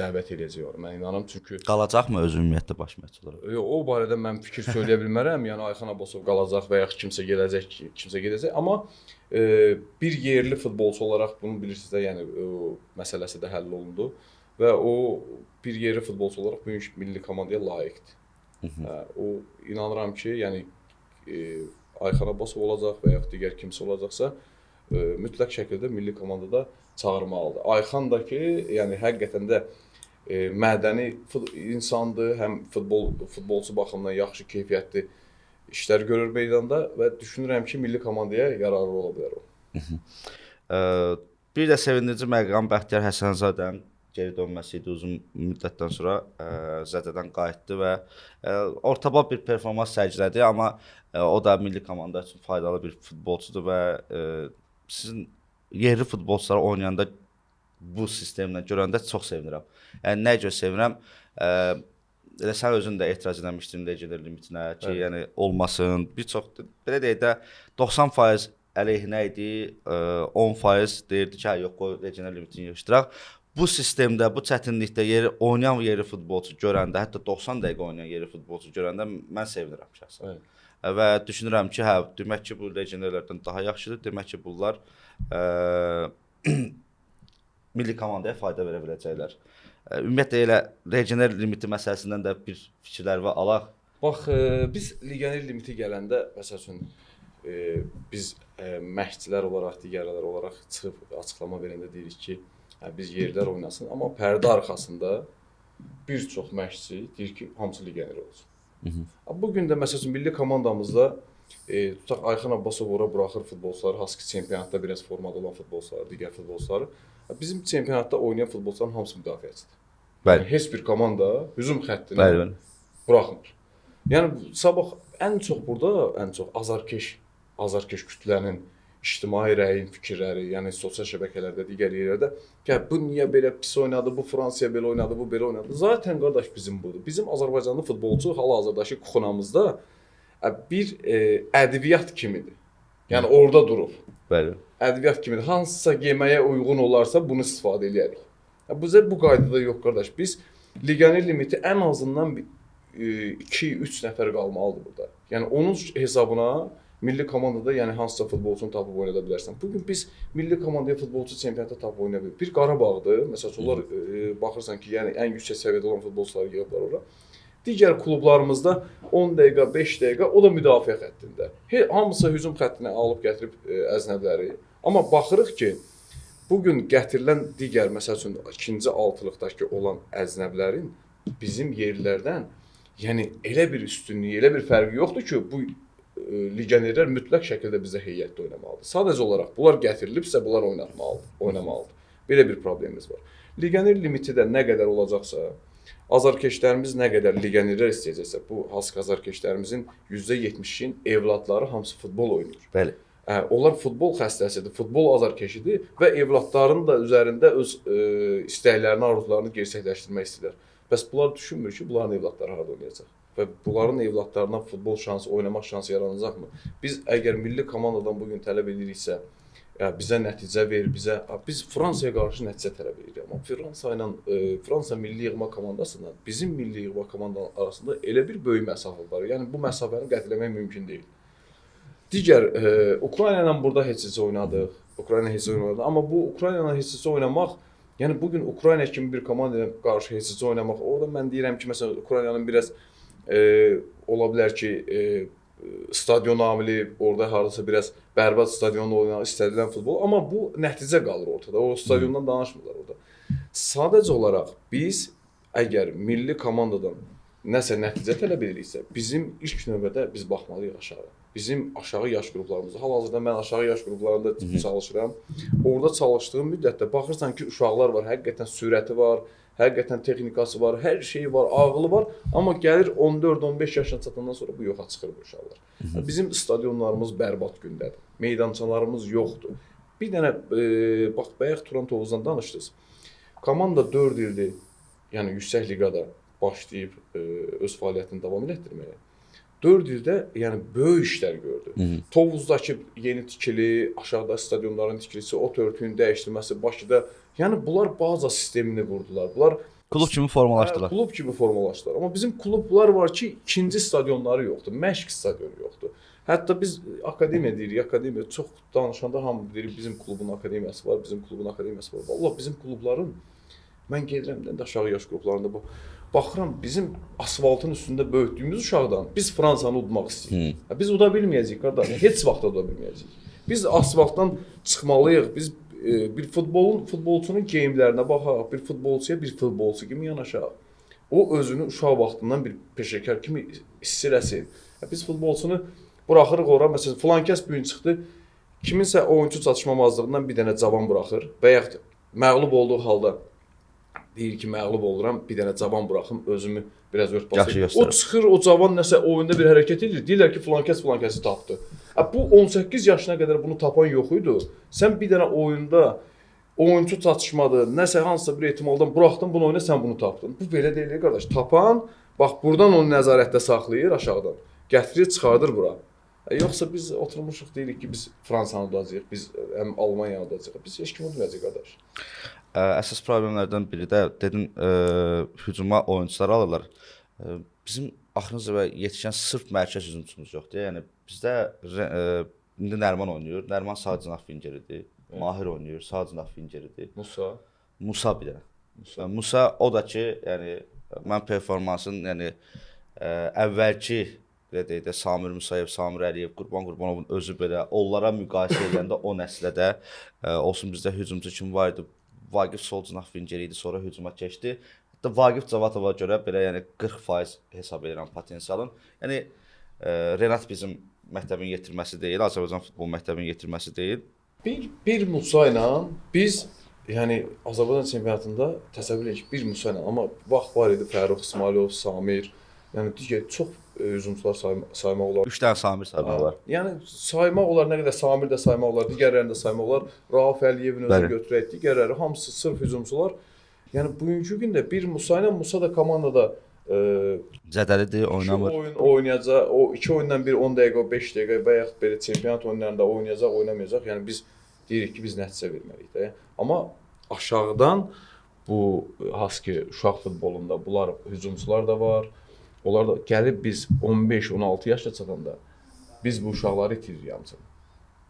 dəvət edəcək. Mən inanıram, çünki qalacaqmı öz ümumiyyətlə baş məşqçi olaraq? Yox, o barədə mən fikir söyləyə bilmərəm. Yəni Ayxan Abbasov qalacaq və ya kimsə gələcək, kimsə gedəcək. Amma bir yerli futbolçu olaraq bunu bilirsiniz də, yəni o məsələsi də həll olundu və o bir yerli futbolçu olaraq bu milli komandaya layiqdir. O inanıram ki, yəni Ayxan Abbasov olacaq və ya digər kimsə olacaqsa, mütləq şəkildə milli komandada çağırmalıdır. Ayxan da ki, yəni həqiqətən də mədəni insandır, həm futbolçu baxımından yaxşı keyfiyyətli işlər görür meydanda və düşünürəm ki, milli komandaya yararlı ola bilər o. Bir də sevindirici məqam Bəxtiyar Həsənzadənin geri dönməsi idi, uzun müddətdən sonra zədədən qayıtdı və ortabal bir performans sərgilədi, amma o da milli komanda üçün faydalı bir futbolçudur və sizin yerli futbolçuları oynayanda bu sistemlə görəndə çox sevinirəm. Yəni nəyə görə sevinirəm? Elə sən özün də etiraz etmişdin legioner limitinə ki, yəni olmasın. Bir çox belə deyək də 90% əleyhinə idi, 10% deyirdi ki, yox, qoy legioner limitini yığışdıraq. Bu sistemdə, bu çətinlikdə oynayan yerli futbolçu görəndə, hətta 90 dəqiqə oynayan yerli futbolçu görəndə mən sevinirəm şəxsən. Və düşünürəm ki, hə, demək ki, bu legionerlərdən daha yaxşıdır. Demək ki, bunlar milli komandaya fayda verə biləcəklər. Ümumiyyətlə elə legioner limiti məsələsindən də bir fikirlər və alaq. Bax, biz legioner limiti gələndə, məsəl üçün, biz məşqçilər olaraq, digərlər olaraq çıxıb açıqlama verəndə deyirik ki, biz yerlər oynasın, amma pərdə arxasında bir çox məşqçi deyir ki, hamısı legioner olsun. Bugün də məsəl üçün milli komandamızda tutaq Ayxan Abbasov ora buraxır futbolçuları, hansı ki çempionatda biraz formada olan futbolçuları, digər futbolçuları. Bizim çempionatda oynayan futbolçuların hamısı müdafiəçidir. Bəli. Heç bir komanda hücum xəttini buraxmır. Yəni sabah ən çox burada azarkeş kütlənin ictimai rəyin fikirləri, yəni sosial şəbəkələrdə, digər yerlərdə ki, bu niyə belə pis oynadı, bu Fransaya belə oynadı, bu belə oynadı. Zaten qardaş bizim budur. Bizim Azərbaycanlı futbolçu hal-hazırdakı kuxunamızda bir ədviyyat kimidir. Yəni orada durur. Bəli. Ədviyyat kimidir. Hansısa yeməyə uyğun olarsa bunu istifadə edərik. Bizə bu qaydada yox qardaş. Biz legioner limiti ən azından 2-3 nəfər qalmalıdır burada. Yəni onun hesabına milli komandada yəni hansısa futbolçunu tapıb oynada bilərsən. Bu gün biz milli komandaya futbolçu çempionatda tapıb oynaya bilirik. Bir Qarabağdır, məsələn, onlar baxırsan ki, yəni ən yüksək səviyyədə olan futbolçuları yığıblar ora. Digər klublarımızda 10 dəqiqə, 5 dəqiqə, o da müdafiə xəttində. Hamısı hücum xəttinə alıb gətirib əznəbləri. Amma baxırıq ki, bu gün gətirilən digər, məsəl üçün, ikinci altılıqdakı olan əznəblərin bizim yerlərdən, yəni elə bir üstünlüyü, elə bir fərqi yoxdur ki, bu legionerlər mütləq şəkildə bizə heyətdə oynamalıdır. Sadəcə olaraq bunlar gətirilibsə, bunlar oynamalıdır. Belə bir problemimiz var. Legioner limiti də nə qədər olacaqsa, azarkeşlərimiz nə qədər legionerlər istəyəcəksə, bu hansı azarkeşlərimizin %70-in evladları hamısı futbol oynayır. Bəli. Onlar futbol xəstəsidir, futbol azarkeşidir və evladlarının da üzərində öz istəklərini, arzularını gerçəkləşdirmək istəyirlər. Bəs bunlar düşünmür ki, bunların evladları harada oynayacaq? Və bunların evladlarına futbol şansı, oynamaq şansı yaranacaqmı? Biz əgər milli komandadan bugün tələb ediriksə, bizə nəticə ver, biz Fransaya qarşı nəticə tələb edirik. Amma Fransa milli yığma komandasıyla bizim milli yığma komandanın arasında elə bir böyük məsafə var. Yəni bu məsafəni qət etmək mümkün deyil. Digər Ukrayna ilə burada heç-heç oynadıq. Amma bu Ukrayna ilə heç-heç oynamaq, yəni bugün Ukrayna kimi bir komandaya qarşı heç-heç oynamaq, orada mən deyirəm ki, məsələn, Ukraynanın biraz ola bilər ki, stadion amili, orada hardasa biraz bərbad stadionda oynamaq istədilən futbol, amma bu nəticə qalır ortada. O stadiondan danışmırlar orada. Sadəcə olaraq biz əgər milli komandadan nəsə nəticə tələb ediriksə, bizim ilk növbədə biz baxmalıyıq aşağı. Bizim aşağı yaş qruplarımızda, hal-hazırda mən aşağı yaş qruplarında çalışıram. Orada çalışdığım müddətdə baxırsan ki, uşaqlar var, həqiqətən sürəti var, həqiqətən texnikası var, hər şeyi var, ağlı var, amma gəlir 14-15 yaşına çatandan sonra bu yoxa çıxır bu uşaqlar. Bizim stadionlarımız bərbad gündədir, meydançalarımız yoxdur. Bir dənə, bax, bayaq Turan Tovuzdan danışdınız. Komanda 4 ildir, yəni yüksək liqada başlayıb öz fəaliyyətini davam etdirməyə. 4 ildə yəni böyük işlər gördü. Tovuzdakı yeni tikili, aşağıda stadionların tikilisi, ot örtüyün dəyişdirilməsi, Bakıda, yəni bunlar baza sistemini qurdular. Bunlar klub kimi formalaşdılar. Klub kimi formalaşdılar. Amma bizim klublar var ki, ikinci stadionları yoxdur, məşq stadionu yoxdur. Hətta biz akademiya deyirik, akademiya çox danışanda hamı deyir bizim klubun akademiyası var, bizim klubun akademiyası var. Vallahi bizim klubların mən gedirəm də aşağı yaş qruplarında bu baxıram bizim asfaltın üstündə böyütdüyümüz uşaqdan biz Fransanı udmaq istəyirik. Biz uda bilməyəcəyik qardaş, heç vaxt uda bilməyəcəyik. Biz asfaltdan çıxmalıyıq. Biz bir futbolçunun geyimlərinə baxaq, bir futbolçuya bir futbolçu kimi yanaşaq. O özünü uşaq vaxtından bir peşəkar kimi hiss eləsin. Biz futbolçunu buraxırıq ora, məsələn, filankəs bu gün çıxdı, kiminsə oyunçu çatışmamazlığından bir dənə cavan buraxır və yaxud məğlub olduğu halda deyir ki, məğlub oluram, bir dənə cavan buraxım, özümü biraz örtbasayım. O çıxır, o cavan nəsə oyunda bir hərəkət edir, deyirlər ki, filankəsi tapdı. Bu 18 yaşına qədər bunu tapan yox idi. Sən bir dənə oyunda oyunçu çatışmadı, nəsə hansısa bir ehtimaldan buraxdın, bunu oyuna sən bunu tapdın. Bu belə deyil, qardaş. Tapan, bax, buradan onu nəzarətdə saxlayır aşağıdan, gətirir, çıxardır bura. Yoxsa biz oturmuşuq deyirik ki, biz Fransanı udacağıq, biz Almaniyanı udacağıq. Biz heç kim udmayacaq, qardaş. Əsas problemlərdən biri də dedim, hücuma oyunçular alırlar. Bizim axırıncı və yetişən sırf mərkəz hücumçumuz yoxdur. Yəni bizdə indi Nərman oynayır. Nərman sağ cinah fingeridir. Mahir oynayır, sağ cinah fingeridir. Musa bir dənə. Musa o da ki, yəni mən performansın, yəni əvvəlki belə deyək də Samir Musayev, Samir Əliyev, Qurban Qurbanovun özü belə onlara müqayisə edəndə o nəslə də olsun bizdə hücumçu kim var idi. Vaqif sol cinah fingeri idi, sonra hücuma keçdi. Hətta Vaqif Cavatova görə belə yəni 40% hesab edirəm potensialın. Yəni Renat bizim məktəbin yetirməsi deyil, Azərbaycan futbol məktəbinin yetirməsi deyil. Bir Musa ilə biz yəni Azərbaycan çempionatında təsəvvür edirik bir Musa ilə, amma vaxt var idi Fərrux İsmailov, Samir, yəni digər çox hücumçular saymaq olar. 3 dənə Samir saymaq olar. Yəni saymaq olar, nə qədər Samir də saymaq olar, digərlərini də saymaq olar. Rauf Əliyevin özünü götürək, digərləri hamısı sırf hücumçular. Yəni bugünkü gündə bir Musa ilə, Musa da komandada zədəlidir, oynamır. Oyun oynayacaq, o 2 oyundan bir 10 dəqiqə, 5 dəqiqə və yaxud belə çempionat oyunlarında oynayacaq, oynamayacaq. Yəni biz deyirik ki, biz nəticə verməliyik də. Amma aşağıdan bu haski uşaq futbolunda bunlar hücumçular da var. Onlar da gəlib biz 15-16 yaşa çatanda biz bu uşaqları itiririk hamısını.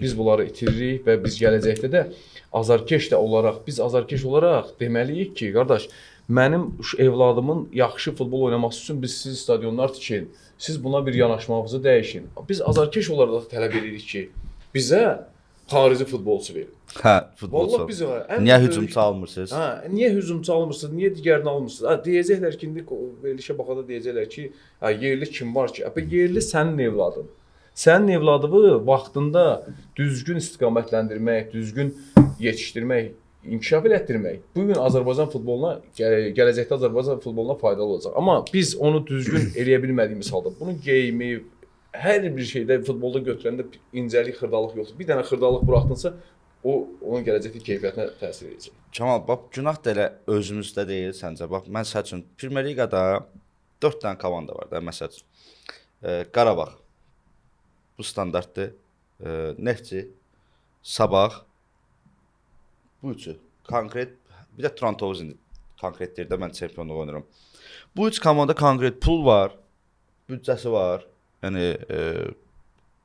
Biz bunları itiririk və biz gələcəkdə də azarkeş də olaraq, biz azarkeş olaraq deməliyik ki, qardaş, mənim evladımın yaxşı futbol oynaması üçün biz siz stadionlar tikin. Siz buna bir yanaşmağınızı dəyişin. Biz azarkeş olaraq tələb edirik ki, bizə xarici futbolçu verin. Hə, futbolçu. Vallahi biz Niyə hücumçu almırsınız? Hə, niyə hücumçu almırsınız? Niyə digərini almırsınız? Ha, deyəcəklər ki, indi verilişə baxanda deyəcəklər ki, ha, yerli kim var ki? Yerli sənin evladın. Sənin evladını vaxtında düzgün istiqamətləndirmək, düzgün yetişdirmək, inkişaf elətdirmək bu gün Azərbaycan futboluna, gələcəkdə Azərbaycan futboluna faydalı olacaq. Amma biz onu düzgün eləyə bilmədiyimiz halda bunun geyimi, hər bir şeydə futbolda götürəndə incəlik, xırdalıq yoxdur. Bir dənə xırdalıq buraxdınsa, o onun gələcəkdə keyfiyyətinə təsir edəcək. Kamal, bax günah da elə özümüzdə deyil səncə. Bax mən sənin üçün Premyer Liqada 4 dənə komanda var da məsəl üçün. Qarabağ bu standartdır. Neftçi, Sabah bu üçü konkret, bir də Turantovuz indi konkret deyir də mən çempionluq oynayıram. Bu üç komanda konkret pul var, büdcəsi var. Yəni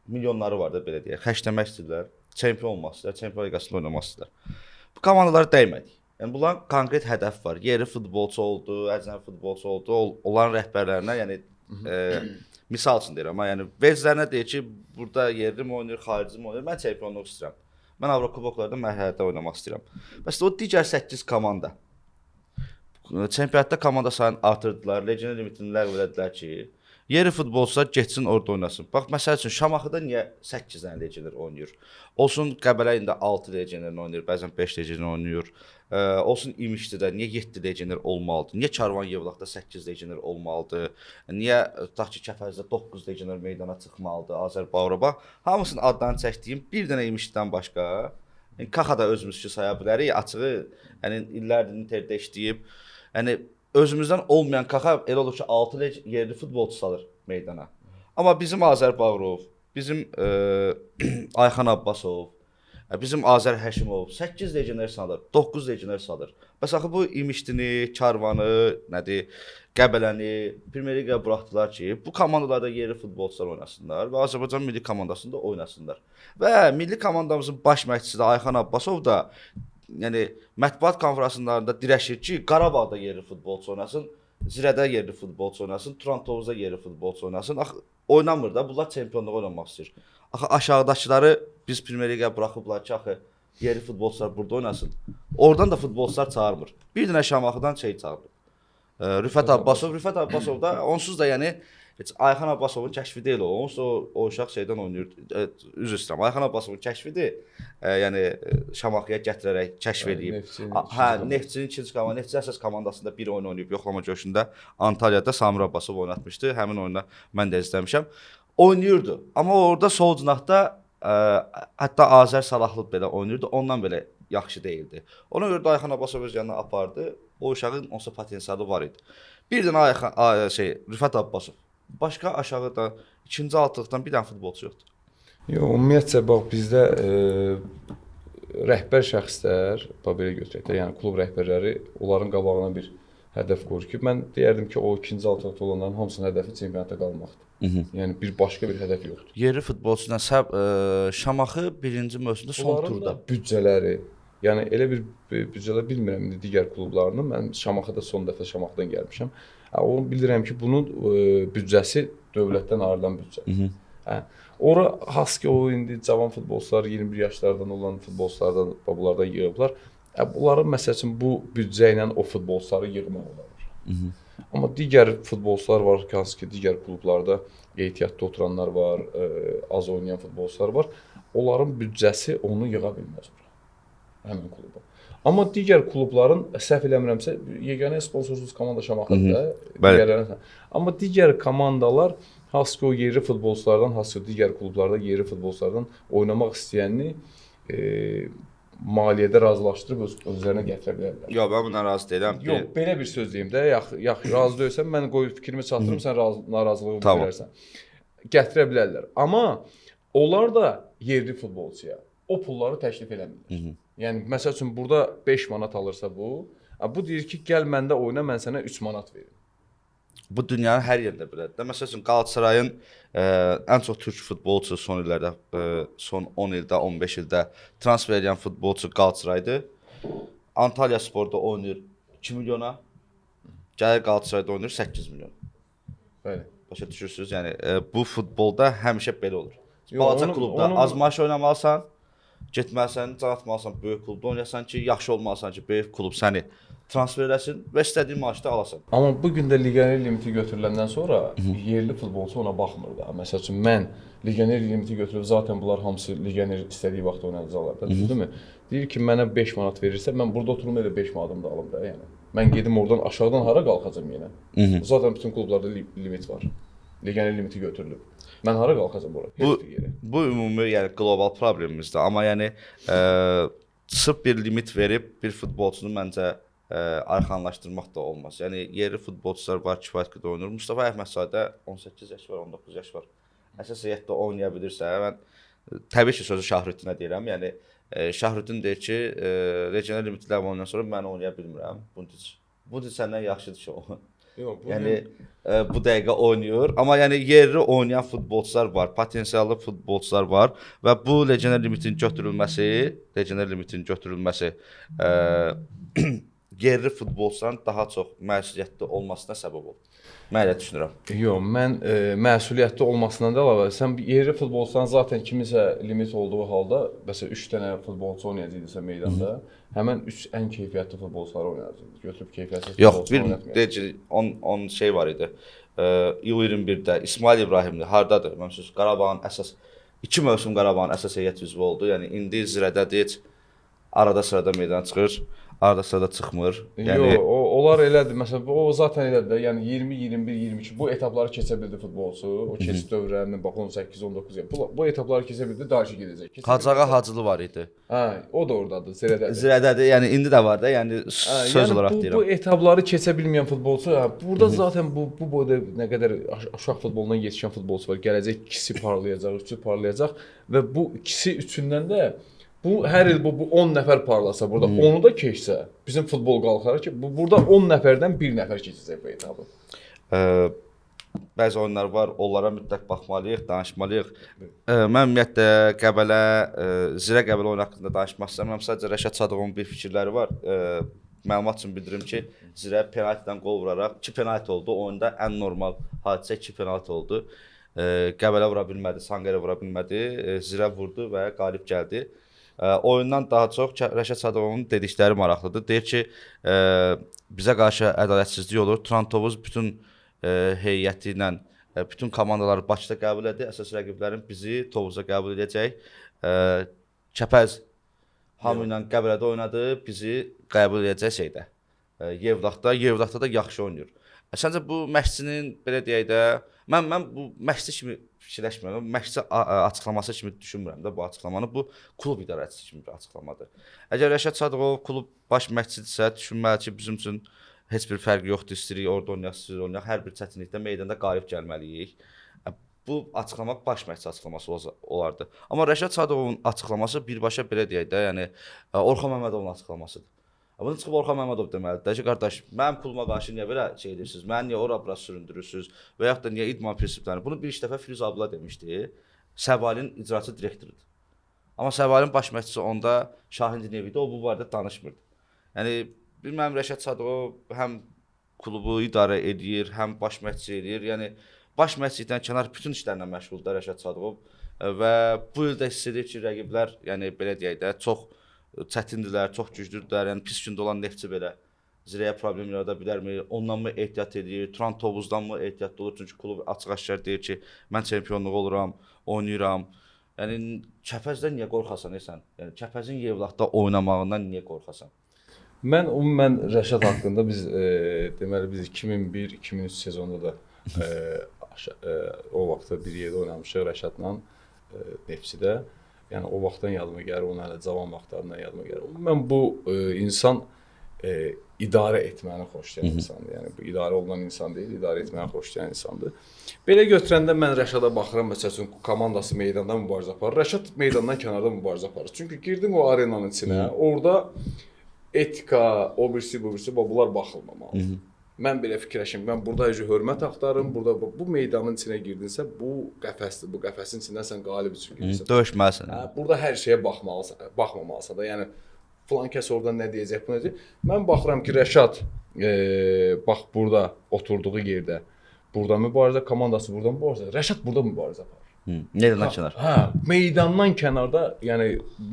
milyonları var da belə deyək. Xərcləmək istəyirlər, çempion olmaq istəyirlər, Çempionlar Liqasında oynamaq istəyirlər. Bu komandalara dəymədik. Yəni bunların konkret hədəf var. Yerli futbolçu oldu, əcnəbi futbolçu oldu, onların rəhbərlərinə, yəni misal üçün deyirəm, amma yəni veclərinə deyir ki, burada yerli mi oynayır, xarici mi oynayır? Mən çempionluq istəyirəm. Mən Avrokuboklarda mərhələdə oynamaq istəyirəm. Bəs o digər 8 komanda çempionatda komanda sayını artırdılar, legioner limitini ləğv elədilər ki, yerli futbolçular getsin orada oynasın. Bax məsəl üçün Şamaxıda niyə 8 dənə legioner oynayır? Olsun Qəbələ indi 6 legioner oynayır, bəzən 5 legioner oynayır. Olsun İmişlidə niyə 7 legioner olmalıdır? Niyə Karvan Yevlaxda 8 legioner olmalıdır? Niyə tutaq ki, Kəpəzdə 9 legioner meydana çıxmalıdır? Azərbaycan hamısının adlarını çəkdiyim bir dənə İmişlidən başqa, yəni Kaxa da özümüz ki saya bilərik, açığı, yəni illərdir Interdə işləyib. Yəni özümüzdən olmayan Kaxa elə olur ki 6 yerli futbolçu salır meydana. Amma bizim Azərbaycanov, bizim Ayxan Abbasov, bizim Azər Həşimov 8 legioner salır, 9 legioner salır. Bəs axı bu İmişdini, Karvanı, nədir, Qəbələni Premyer Liqaya buraxdılar ki, bu komandalarda yerli futbolçular oynasınlar və Azərbaycan milli komandasında oynasınlar. Və milli komandamızın baş məşqçisi Ayxan Abbasov da yəni mətbuat konfranslarında dirəşir ki, Qarabağda yerli futbolçu oynasın, Zirədə yerli futbolçu oynasın, Turantovuzda yerli futbolçu oynasın. Axı oynamır da, bunlar çempionluq oynamaq istəyir. Axı aşağıdakıları biz Premyer Liqaya buraxıblar ki, axı yerli futbolçular burada oynasın. Oradan da futbolçular çağırmır. Bir dənə Şamaxıdan şey çağırır. Rüfət Abbasov da onsuz da yəni heç Ayxan Abbasovun kəşfi deyil o. Onsuz o uşaq şeydən oynayır. Üzr istəyirəm. Ayxan Abbasovun kəşfidir. Yəni Şamaxıya gətirərək kəşf edib. Hə, Neftçinin ikinci komanda, Neftçi əsas komandasında bir oyun oynayıb yoxlama görüşündə Antalyada Samir Abbasov oynatmışdı. Həmin oyunu mən də izləmişəm. Oynayırdı. Amma orada sol cinahda hətta Azər Salahlıq belə oynayırdı. Ondan belə yaxşı deyildi. Ona görə də Ayxan Abbasov öz yanına apardı. O uşağın onsa potensialı var idi. Bir dənə Rüfət Abbasov. Başqa aşağıda ikinci altılıqdan bir dənə futbolçu yoxdur. Yox, ümumiyyətcə bax bizdə rəhbər şəxslər, belə götürək də, yəni klub rəhbərləri onların qabağına bir hədəf qoyur ki, mən deyərdim ki, o ikinci altılıqda olanların hamısının hədəfi çempionata qalmaqdır. Yəni başqa bir hədəf yoxdur. Yerli futbolçudan Şamaxı birinci mövsümdə son turda büdcələri, yəni elə bir büdcələr bilmirəm indi digər klublarının. Mən Şamaxıda son dəfə Şamaxıdan gəlmişəm. Onu bilirəm ki, bunun büdcəsi dövlətdən ayrılan büdcədir. Ora has ki, o indi cavan futbolçular, 21 yaşlardan olan futbolçulardan, bunlardan yığıblar. Bunların məsəl üçün bu büdcə ilə o futbolçuları yığmaq olar. Amma digər futbolçular var ki, hansı ki, digər klublarda ehtiyatda oturanlar var, az oynayan futbolçular var. Onların büdcəsi onu yığa bilməz ora, həmin kluba. Amma digər klubların, səhv eləmirəmsə, yeganə sponsorsuz komanda Şamaxıdır. Amma digər komandalar, hansı ki, o yerli futbolçulardan, hansı ki, digər klublarda yerli futbolçulardan oynamaq istəyənini maliyyədə razılaşdırıb özlərinə gətirə bilərlər. Yox, mən bundan razı deyiləm. Yox, belə bir söz deyim də, yaxşı, razı deyilsən, mən qoyub fikrimi çatdırım, sən narazılığı bildirərsən. Gətirə bilərlər. Amma onlar da yerli futbolçuya o pulları təklif eləmirlər. Yəni, məsəl üçün, burada 5 manat alırsa bu deyir ki, gəl məndə oyna, mən sənə 3 manat verim. bu dünyanın hər yerində belədir. Məsəl üçün Qalatasarayın ən çox türk futbolçusu son illərdə, son 10 ildə, 15 ildə transfer edən futbolçu Qalatasaraydır. Antalya Sporda oynayır 2 milyona, gəlir Qalatasarayda oynayır 8 milyon. Bəli. Başa düşürsünüz? Yəni bu futbolda həmişə belə olur. Balaca klubda az maaş oynamalısan, getməlisən, can atmalısan, böyük klubda oynayasan ki, yaxşı olmalısan ki, böyük klub səni transfer eləsin və istədiyin maaşda alasan. Amma bu gün də legioner limiti götürüləndən sonra yerli futbolçu ona baxmır da. Məsəl üçün mən legioner limiti götürüb zaten bunlar hamısı legioner istədiyi vaxt oynayacaqlar da, düzdürmü? Deyir ki, mənə 5 manat verirsə, mən burada oturum elə 5 manatımı da alım da, yəni. Mən gedim oradan aşağıdan hara qalxacam yenə? Zaten bütün klublarda limit var. Legioner limiti götürülüb. Mən hara qalxacam ora? Bu ümumi, yəni qlobal problemimizdir. Amma yəni sırf bir limit verib bir futbolçunu məncə arxanlaşdırmaq da olmaz. Yəni yerli futbolçular var, kifayət qədər oynayır. Mustafa Əhmədzadə 18 yaş var, 19 yaş var. Əsas heyətdə oynaya bilirsə, mən təbii ki, sözü Şahrüddinə deyirəm. Yəni Şahrüddin deyir ki, legioner limiti ləğv olunandan sonra mən oynaya bilmirəm. Bundic səndən yaxşıdır ki, o. Yox, yəni bu dəqiqə oynayır. Amma yəni yerli oynayan futbolçular var, potensiallı futbolçular var və bu legioner limitin götürülməsi yerli futbolçuların daha çox məsuliyyətli olmasına səbəb olur. Mən elə düşünürəm. Yox, mən məsuliyyətli olmasından da əlavə, sən yerli futbolçuların zaten kimisə limit olduğu halda, məsələn 3 dənə futbolçu oynayacaqsa meydanda, həmin 3 ən keyfiyyətli futbolçuları oynayacaq. Götürüb keyfiyyətsiz futbolçu oynatmayacaq. Yox, bir on şey var idi. U21-də İsmail İbrahimli hardadır? Məncə Qarabağın əsas 2 mövsüm Qarabağın əsas heyət üzvü oldu. Yəni indi Zirədədir, arada sırada meydana çıxır. Arada sırada çıxmır. Yəni yox, onlar elədir. Məsələn, o zaten elədir də. Yəni 20, 21, 22 bu etapları keçə bildi futbolçu. O keçid dövrlərindən bax 18, 19. Bu etapları keçə bildi, daha ki gedəcək. Hacıağa Hacılı var idi. Hə, o da ordadır, Zirədədir. Zirədədir. Yəni indi də var da. Yəni söz olaraq deyirəm. Bu etapları keçə bilməyən futbolçu, burada zaten bu boyda nə qədər uşaq futbolundan yetişən futbolçu var. Gələcək ikisi parlayacaq, üçü parlayacaq və bu ikisi üçündən də bu hər il bu 10 nəfər parlasa, burada onu da keçsə, bizim futbol qalxar ki, burada 10 nəfərdən 1 nəfər keçəcək bu etabı. Bəzi oyunlar var, onlara mütləq baxmalıyıq, danışmalıyıq. Mən ümumiyyətlə Qəbələ, Zirə Qəbələ oyunu haqqında danışmaq istəmirəm. Sadəcə Rəşad Sadıqovun bir fikirləri var. Məlumat üçün bildirim ki, Zirə penaltidən qol vuraraq 2 penalti oldu. Oyunda ən normal hadisə 2 penalti oldu. Qəbələ vura bilmədi, Sanqərə vura bilmədi. Zirə vurdu və qalib gəldi. Oyundan daha çox Rəşad Sadıqovun dedikləri maraqlıdır. Deyir ki, bizə qarşı ədalətsizlik olur. Turan Tovuz bütün heyəti ilə bütün komandaları Bakıda qəbul edir. Əsas rəqiblərin bizi Tovuza qəbul edəcək. Kəpəz hamı ilə Qəbələdə oynadı, bizi qəbul edəcək şeydə. Yevlaxda da yaxşı oynayır. Səncə bu məşqçinin belə deyək də, mən bu məşqçi kimi fikirləşmirəm. Məşqçi açıqlaması kimi düşünmürəm də bu açıqlamanı. Bu klub idarəçisi kimi bir açıqlamadır. Əgər Rəşad Sadıqov klub baş məşqçidirsə, düşünməli ki, bizim üçün heç bir fərqi yoxdur. İstəyirik orada oynayaq, istəyirik oynayaq. Hər bir çətinlikdə meydanda qalib gəlməliyik. Bu açıqlamaq baş məşqçi açıqlaması olardı. Amma Rəşad Sadıqovun açıqlaması birbaşa belə deyək də, yəni Orxan Məmmədovun açıqlamasıdır. Bunu çıxıb Orxan Məmmədov deməlidir ki, qardaş, mənim klubuma qarşı niyə belə şey edirsiniz? Məni niyə ora-bura süründürürsünüz? Və yaxud da niyə idman prinsiplərini? Bunu bir iş dəfə Firuz Abdullah demişdi. Səvalin icraçı direktorudur. Amma Səvalin baş məşqçisi onda Şahin Dinev idi, o bu barədə danışmırdı. Yəni bilməm Rəşad Sadıqov həm klubu idarə edir, həm baş məşqçi edir. Yəni baş məşqçilikdən kənar bütün işlərlə məşğuldur Rəşad Sadıqov və bu ildə hiss edir ki, rəqiblər, yəni belə deyək də, çox çətindirlər, çox güclüdürlər. Yəni pis gündə olan Neftçi belə Zirəyə problem yarada bilərmi? Ondan mı ehtiyat edir? Turan Tovuzdan mı ehtiyatlı olur? Çünki klub açıq-aşkar deyir ki, mən çempionluq oluram, oynayıram. Yəni Kəpəzdən niyə qorxasan sən? Yəni Kəpəzin Yevlaxda oynamağından niyə qorxasan? Mən Rəşad haqqında biz deməli biz 2001-2003 sezonunda da o vaxtda bir yerdə oynamışıq Rəşadla Neftçidə. Yəni o vaxtdan yadıma gəlir, onun hələ cavan vaxtlarından yadıma gəlir. Mən bu insan idarə etməni xoşlayan insandır. Yəni bu idarə olunan insan deyil, idarə etməni xoşlayan insandır. Belə götürəndə mən Rəşada baxıram, məsəl üçün komandası meydanda mübarizə aparır. Rəşad meydandan kənarda mübarizə aparır. Çünki girdim o arenanın içinə, orada etika, o birisi, bunlar baxılmamalıdır. mən belə fikirləşim. Mən burada hörmət axtarım. Burada bu meydanın içinə girdinsə, bu qəfəsdir. Bu qəfəsin içindən sən qalib üçün girirsən. Döyüşməlisən. Burada hər şeyə baxmamalısan da. Yəni filan kəs oradan nə deyəcək, bu necə? Mən baxıram ki, Rəşad bax burada oturduğu yerdə, burada mübarizə komandası, burada mübarizə. Rəşad burada mübarizə aparır. Meydandan kənar. Hə, meydandan kənarda, yəni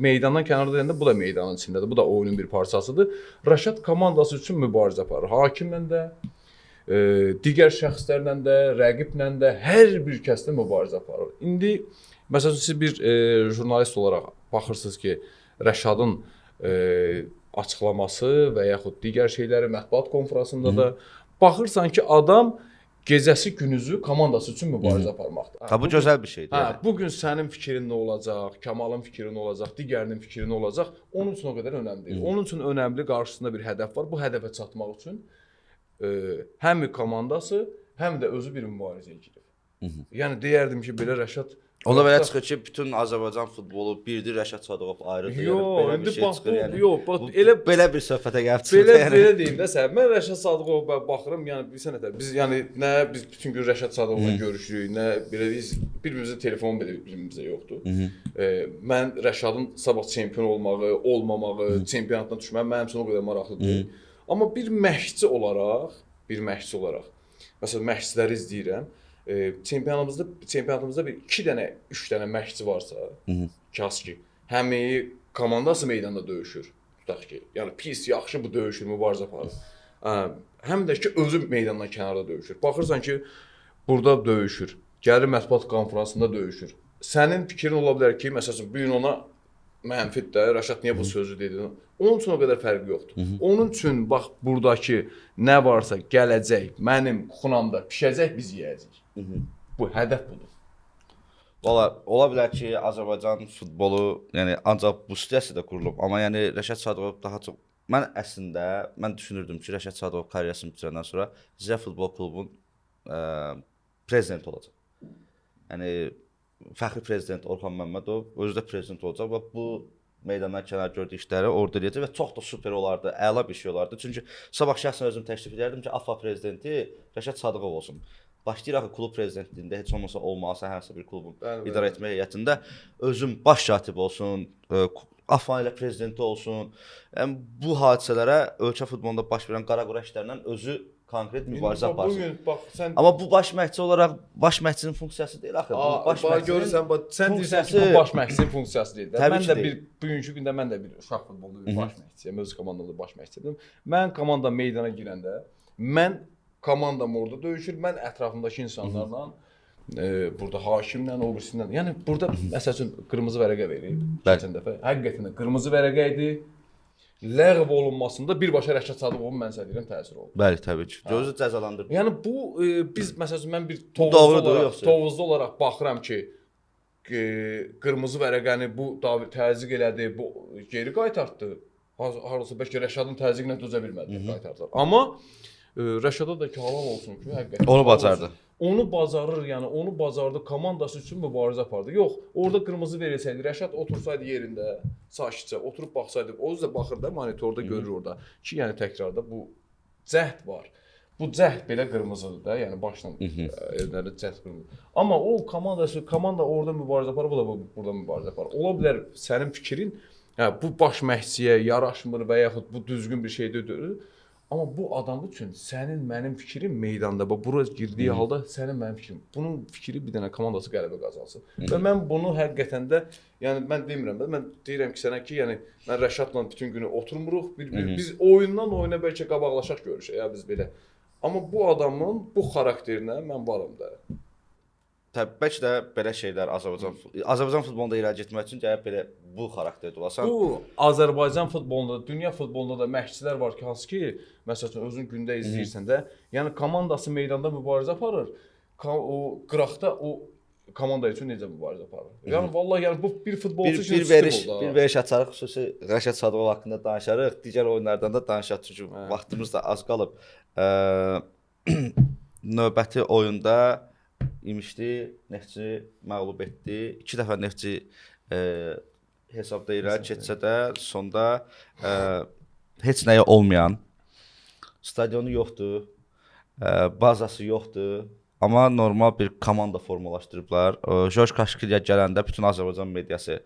meydandan kənarda deyəndə bu da meydanın içindədir. Bu da oyunun bir parçasıdır. Rəşad komandası üçün mübarizə aparır. Hakimlə də, digər şəxslərlə də, rəqiblə də, hər bir kəslə mübarizə aparır. İndi məsələn siz bir jurnalist olaraq baxırsınız ki, Rəşadın açıqlaması və yaxud digər şeyləri mətbuat konfransında da baxırsan ki, adam gecəsi gündüzü komandası üçün mübarizə aparmaqdır. Ha, bu gözəl bir şeydir. Hə, bu gün sənin fikrin nə olacaq, Kamalın fikri nə olacaq, digərinin fikri nə olacaq, onun üçün o qədər önəmli deyil. Onun üçün önəmli qarşısında bir hədəf var. Bu hədəfə çatmaq üçün həm komandası, həm də özü bir mübarizəyə girib. Yəni deyərdim ki, belə Rəşad Ola belə çıxır ki, bütün Azərbaycan futbolu birdir, Rəşad Sadığov ayrıdır. Yox, indi bax bu, elə belə bir söhbətə gəlib çıxdı. Belə deyim də sən. Mən Rəşad Sadıqova baxıram, yəni bilirsən nətər. Biz yəni nə biz bütün gün Rəşad Sadıqovla görüşürük, nə belə biz bir-birimizin telefonu belə bir-birimizə yoxdur. Mən Rəşadın sabah çempion olmağı, olmamağı, çempionatdan düşməyi mənim üçün o qədər maraqlı deyil. Amma bir məşqçi olaraq, məsələn məşqçiləri izləyirəm. Çempionatımızda bir 2 dənə, 3 dənə məşqçi varsa, kəs ki, həm komandası meydanda döyüşür, tutaq ki, yəni pis, yaxşı bu döyüşür, mübarizə aparır. Həm də ki, özü meydandan kənarda döyüşür. Baxırsan ki, burada döyüşür, gəlir mətbuat konfransında döyüşür. Sənin fikrin ola bilər ki, məsələn, bu gün ona mənfidir də, Rəşad niyə bu sözü dedi? Onun üçün o qədər fərqi yoxdur. Onun üçün bax buradakı nə varsa gələcək, mənim xunamda pişəcək, biz yeyəcəyik. Bu hədəf budur. Ola bilər ki, Azərbaycan futbolu, yəni ancaq bu siyasətdə qurulub, amma yəni Rəşad Sadıqov daha çox mən düşünürdüm ki, Rəşad Sadıqov karyerasını bitirəndən sonra Zirə Futbol Klubunun prezidenti olacaq. Yəni fəxri prezident Orxan Məmmədov özü də prezident olacaq və bu meydandan kənar gördüyü işləri orada eləyəcək və çox da super olardı, əla bir şey olardı. Çünki sabah şəxsən özüm təklif edərdim ki, AFFA prezidenti Rəşad Sadıqov olsun. Başlayıraq ki, klub prezidentliyində heç olmasa olmalısa hər bir klubun idarə etmə heyətində özüm baş katib olsun, AFFA ilə prezidenti olsun. Yəni bu hadisələrə ölkə futbolunda baş verən qara-qura işlərlə özü konkret mübarizə aparsın. Amma bu baş məşqçi olaraq baş məşqçinin funksiyası deyil axı. Bu baş məşqçinin sən deyirsən ki, bu baş məşqçinin funksiyası deyil. Mən də bugünkü gündə mən də bir uşaq futbolunda bir baş məşqçiyəm, öz komandamda baş məşqçiyəm. Mən komanda meydana girəndə, mən komandam orada döyüşür, mən ətrafımdakı insanlarla burada hakimlə, o birisindən, yəni burada məsəl üçün qırmızı vərəqə verir keçən dəfə. Həqiqətən də qırmızı vərəqə idi. Ləğv olunmasında birbaşa Rəşad Sadıqovun məncə deyirəm təsiri oldu. Bəli, təbii ki. Gözü cəzalandırdı. Yəni bu biz məsələn mən bir tovuzlu olaraq baxıram ki, qırmızı vərəqəni bu təzyiq elədi, bu geri qaytardı. Harasa bəlkə Rəşadın təzyiqinə dözə bilmədi, qaytardılar. Amma Rəşada da ki, halal olsun ki, həqiqətən onu bacardı. Onu bacarır, yəni onu bacardı, komandası üçün mübarizə apardı. Yox, orada qırmızı verilsəydi, Rəşad otursaydı yerində, sakitcə oturub baxsaydı, o özü də baxır da monitorda görür orada ki, yəni təkrarda bu cəhd var. Bu cəhd belə qırmızıdır da, yəni başla elləri cəhd qırmızı. Amma o komanda orada mübarizə aparır, bu da burada mübarizə aparır. Ola bilər sənin fikrin, bu baş məşqçiyə yaraşmır və yaxud bu düzgün bir şey deyil. Amma bu adam üçün sənin, mənim fikrim meydanda, bura girdiyi halda sənin, mənim fikrim. Bunun fikri bir dənə komandası qələbə qazansın. Və mən bunu həqiqətən də, yəni mən demirəm də, mən deyirəm ki, sənə ki, yəni mən Rəşadla bütün günü oturmuruq, biz oyundan oyuna bəlkə qabaqlaşaq görüşək, ya biz belə. Amma bu adamın bu xarakterinə mən varım da. Təbii, bəlkə də belə şeylər Azərbaycan futbolunda irəli getmək üçün gərək belə bu xarakterdə olasan. Bu Azərbaycan futbolunda, dünya futbolunda da məşqçilər var ki, hansı ki, məsələn özün gündə izləyirsən də, yəni komandası meydanda mübarizə aparır. O qıraqda o komanda üçün necə mübarizə aparır. Yəni vallahi yəni bu bir futbolçu üçün bir veriş açarıq, xüsusi Rəşad Sadıqov haqqında danışarıq, digər oyunlardan da danışarıq çünki vaxtımız da az qalıb. Növbəti oyunda İmişli Neftçi məğlub etdi. 2 dəfə Neftçi hesabda irəli keçsə də sonda heç nəyə olmayan, stadionu yoxdur. bazası yoxdur. Amma normal bir komanda formalaşdırıblar. Jorj Kaşkilya gələndə bütün Azərbaycan mediası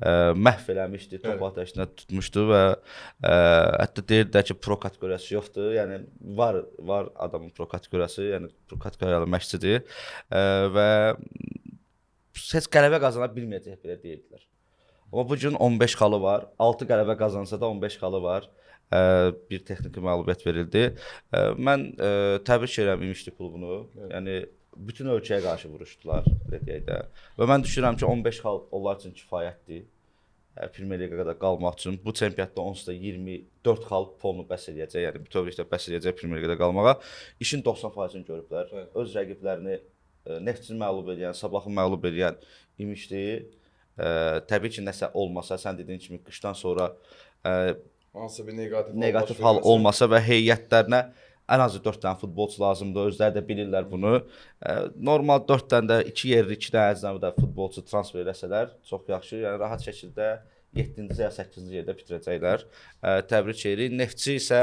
məhv eləmişdi, top atəşinə tutmuşdu və hətta deyirlər ki, pro kateqoriyası yoxdur. Yəni var adamın pro kateqoriyası, yəni pro kateqoriyalı məşqçidir və heç qələbə qazana bilməyəcək belə deyirdilər. Amma bu gün 15 xalı var. 6 qələbə qazansa da 15 xalı var. Bir texniki məğlubiyyət verildi. Mən təbrik edirəm İmişli klubunu. Yəni bütün ölkəyə qarşı vuruşdular deyək də. Və mən düşünürəm ki, 15 xal onlar üçün kifayətdir. Premyer Liqada qalmaq üçün bu çempionatda onsuz da 24 xal pulunu bəs edəcək. Yəni bütövlükdə bəs edəcək Premyer Liqada qalmağa. İşin 90%-ni görüblər. Öz rəqiblərini Neftçini məğlub edən, Sabahı məğlub edən İmişli təbii ki, nəsə olmasa, sən dediyin kimi qışdan sonra hansısa bir neqativ hal olmasa və heyətlərinə ən azı 4 dənə futbolçu lazımdır. Özləri də bilirlər bunu. Normal 4 dənə də 2 yerli, 2 dənə əcnəbi futbolçu transfer eləsələr çox yaxşı. Yəni rahat şəkildə 7-ci ya 8-ci yerdə bitirəcəklər. Təbrik edirik. Neftçi isə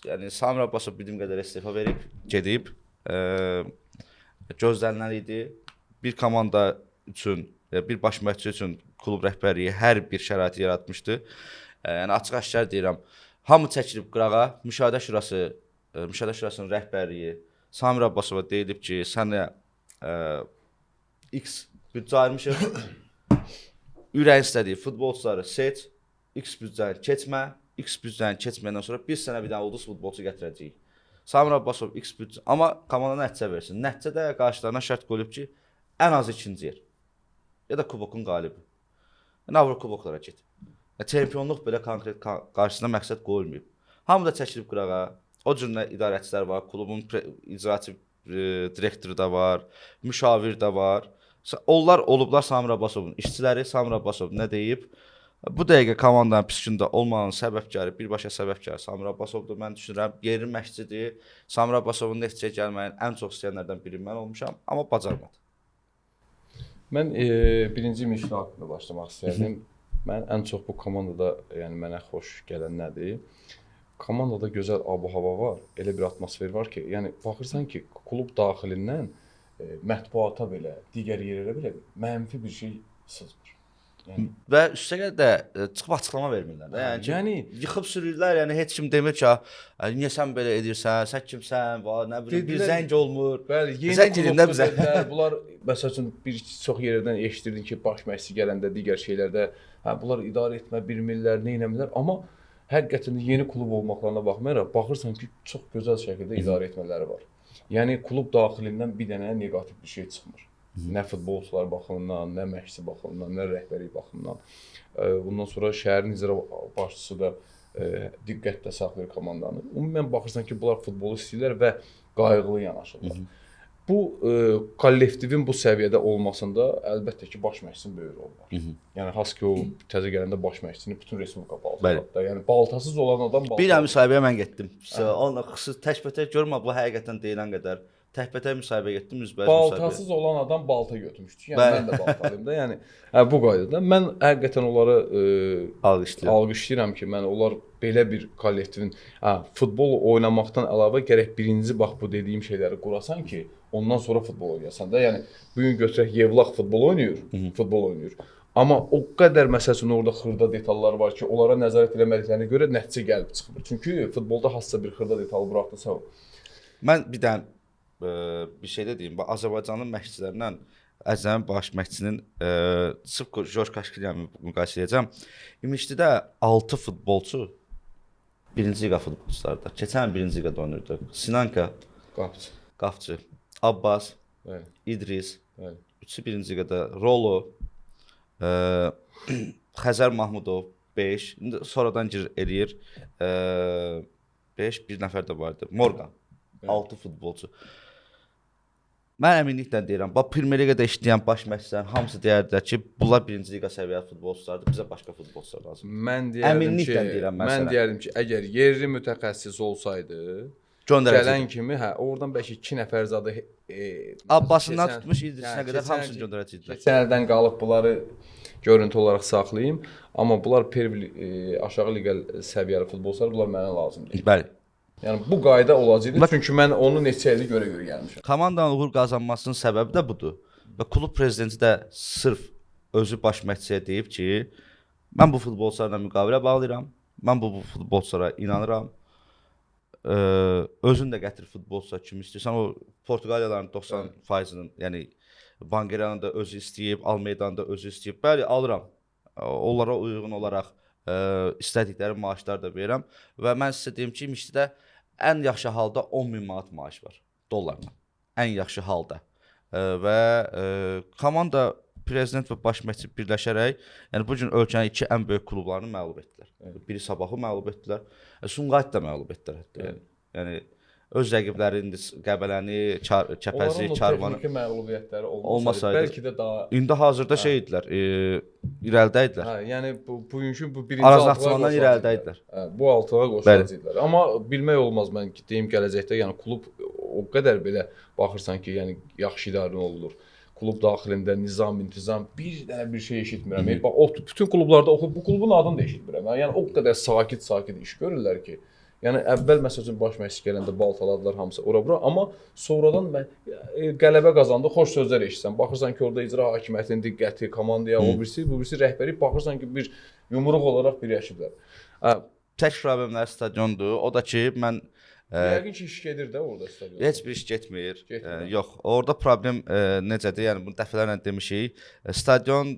yəni Samir Abbasov bildiyim qədər istefa verib, gedib. Gözlənilən idi. Bir komanda üçün, bir baş məşqçi üçün klub rəhbərliyi hər bir şəraiti yaratmışdı. Yəni açıq-aşkar deyirəm, hamı çəkilib qırağa, müşahidə şurasının rəhbərliyi Samir Abbasova deyilib ki, sənə X büdcə ayırmışıq. Ürəyin istədiyi futbolçuları seç, X büdcəni keçmə, X büdcəni keçməyəndən sonra biz sənə bir dənə ulduz futbolçu gətirəcəyik. Samir Abbasov X büdcə, amma komanda nəticə versin. Nəticədə qarşılarına şərt qoyulub ki, ən az 2-ci yer. Ya da kubokun qalibi. Yəni Avrokuboklara get. Çempionluq belə konkret qarşısına məqsəd qoyulmayıb. Hamı da çəkilib qırağa. O cürlə idarəçilər var, klubun icraçı direktoru da var, müşavir də var. Onlar olublar Samir Abbasovun işçiləri. Samir Abbasov nə deyib? Bu dəqiqə komandanın pis gündə olmağının səbəbkarı, birbaşa səbəbkarı Samir Abbasovdur. Mən düşünürəm, yerli məşqçidir. Samir Abbasovun nəticəyə gəlməyin ən çox istəyənlərdən biri mən olmuşam, amma bacarmadı. Mən birinci mişli haqqında başlamaq istəyirdim. Mən ən çox bu komandada, yəni mənə xoş gələn nədir? Komandada gözəl ab-hava var, elə bir atmosfer var ki, yəni baxırsan ki, klub daxilindən mətbuata belə, digər yerlərə belə mənfi bir şey sızmır. Yəni və üstəgəl də çıxıb açıqlama vermirlər də. Yəni yıxıb sürürlər. Yəni heç kim demir ki, niyə sən belə edirsən? Sən kimsən? Nə bilim, bir zəng olmur. Bəli, yeni klubda dedilər. Bunlar məsəl üçün bir çox yerdən eşitirdim ki, baş məşqçi gələndə digər şeylərdə, bunlar idarə etmə bilmirlər, nə etmirlər, amma həqiqətən yeni klub olmaqlarına baxmayaraq baxırsan ki, çox gözəl şəkildə idarə etmələri var. Yəni klub daxilindən bir dənə neqativ bir şey çıxmır. Nə futbolçular baxımından, nə məşqçi baxımından, nə rəhbərlik baxımından. Bundan sonra şəhərin icra başçısı da diqqətlə saxlayır komandanı. Ümumən baxırsan ki, bunlar futbolu istəyirlər və qayğılı yanaşırlar. Bu kollektivin bu səviyyədə olmasında əlbəttə ki, baş məşqçinin böyük rolu var. Yəni has ki, o təzə gələndə baş məşqçini bütün respublika baltalar. Yəni baltasız olan adam baltalar. Bir dənə müsahibəyə mən getdim. Onunla xüsusi təkbətək görmə, bu həqiqətən deyilən qədər. Təkbətək müsahibəyə getdim, üzbəüz müsahibəyə. Baltasız olan adam balta götürmüşdü. Yəni mən də baltalıyım da. Yəni bu qaydada mən həqiqətən onları alqışlayıram ki, mən onlar belə bir kollektivin futbol oynamaqdan əlavə gərək birinci bax bu dediyim şeyləri qurasan ki, ondan sonra futbol oynayasan da. Yəni bu gün götürək Yevlax futbol oynayır. Amma o qədər məsəl üçün orada xırda detallar var ki, onlara nəzarət etmədiklərinə görə nəticə gəlib çıxmır. Çünki futbolda hansısa bir xırda detalı buraxdısa o. Mən bir dənə bir şey də deyim. Azərbaycanın məşqçilərindən əcnəbi baş məşqçinin sırf Jorj Kaşkilyanı müqayisə edəcəm. İmişlidə 6 futbolçu birinci liqa futbolçulardır. Keçən birinci liqada oynayırdı. Sinanka, Qapçı, Abbas, İdris, üçü birinci liqada, Rolo, Xəzər Mahmudov 5, sonradan gir eləyir 5, bir nəfər də vardı. Morgan, 6 futbolçu. Mən əminliklə deyirəm, bax Premyer Liqada işləyən baş məşqçilərin hamısı deyərdilər ki, bunlar birinci liqa səviyyəli futbolçulardır, bizə başqa futbolçular lazımdır. Mən deyərdim ki, əgər yerli mütəxəssis olsaydı, gələn kimi, oradan bəlkə 2 nəfər zadı Abbasından tutmuş İdrisinə qədər hamısını göndərəcəkdilər. Keçən ildən qalıb bunları görüntü olaraq saxlayayım, amma bunlar aşağı liqa səviyyəli futbolçular, bunlar mənə lazımdır. Bəli. Yəni bu qayda olacaqdı. Çünki mən onu neçə ildir görə gəlmişəm. Komandanın uğur qazanmasının səbəbi də budur. Və klub prezidenti də sırf özü baş məşqçiyə deyib ki, mən bu futbolçularla müqavilə bağlayıram. Mən bu futbolçulara inanıram. Özün də gətir futbolçular kimi istəyirsən. O Portuqaliyaların 90%-nin, yəni Bangeranın da özü istəyib, Almeydanın da özü istəyib. Bəli, alıram. Onlara uyğun olaraq istədikləri maaşları da verirəm və mən sizə deyim ki, İmişlidə ən yaxşı halda 10.000 manat maaş var dollarla. Ən yaxşı halda. Və komanda prezident və baş məşqçi birləşərək, yəni bu gün ölkənin iki ən böyük klublarını məğlub etdilər. Biri Sabahı məğlub etdilər, Sumqayıt da məğlub etdilər hətta. Yəni öz rəqibləri indi Qəbələni, Kəpəzi, Karvanı texniki məğlubiyyətləri olmasaydı bəlkə də daha indi hazırda şey idilər, irəlidə idilər. Hə, yəni bugünkü bu birinci Araznaxçıvandan irəlidə idilər. Hə, bu altığa qoşulacaqlar. Amma bilmək olmaz, mən deyim gələcəkdə, yəni klub o qədər belə baxırsan ki, yəni yaxşı idarə olunur. Klub daxilində nizam, intizam, bir dənə bir şey eşitmirəm. Bax, bütün klublarda oxu, bu klubun adını da eşitmirəm. Yəni o qədər sakit iş görürlər ki, yəni əvvəl məsələn baş məşqçi gələndə baltaladılar hamısı ora-bura, amma sonradan qələbə qazandı, xoş sözlər eşitsən. Baxırsan ki, orada icra hakimiyyətinin diqqəti, komandaya, bu birisi rəhbəri baxırsan ki, bir yumruq olaraq birləşiblər. Tək problemləri stadiondur. O da ki, mən yəqin ki, iş gedir də orada stadionda. Heç bir iş getmir. Yox, orada problem necədir? Yəni bunu dəfələrlə demişik. Stadion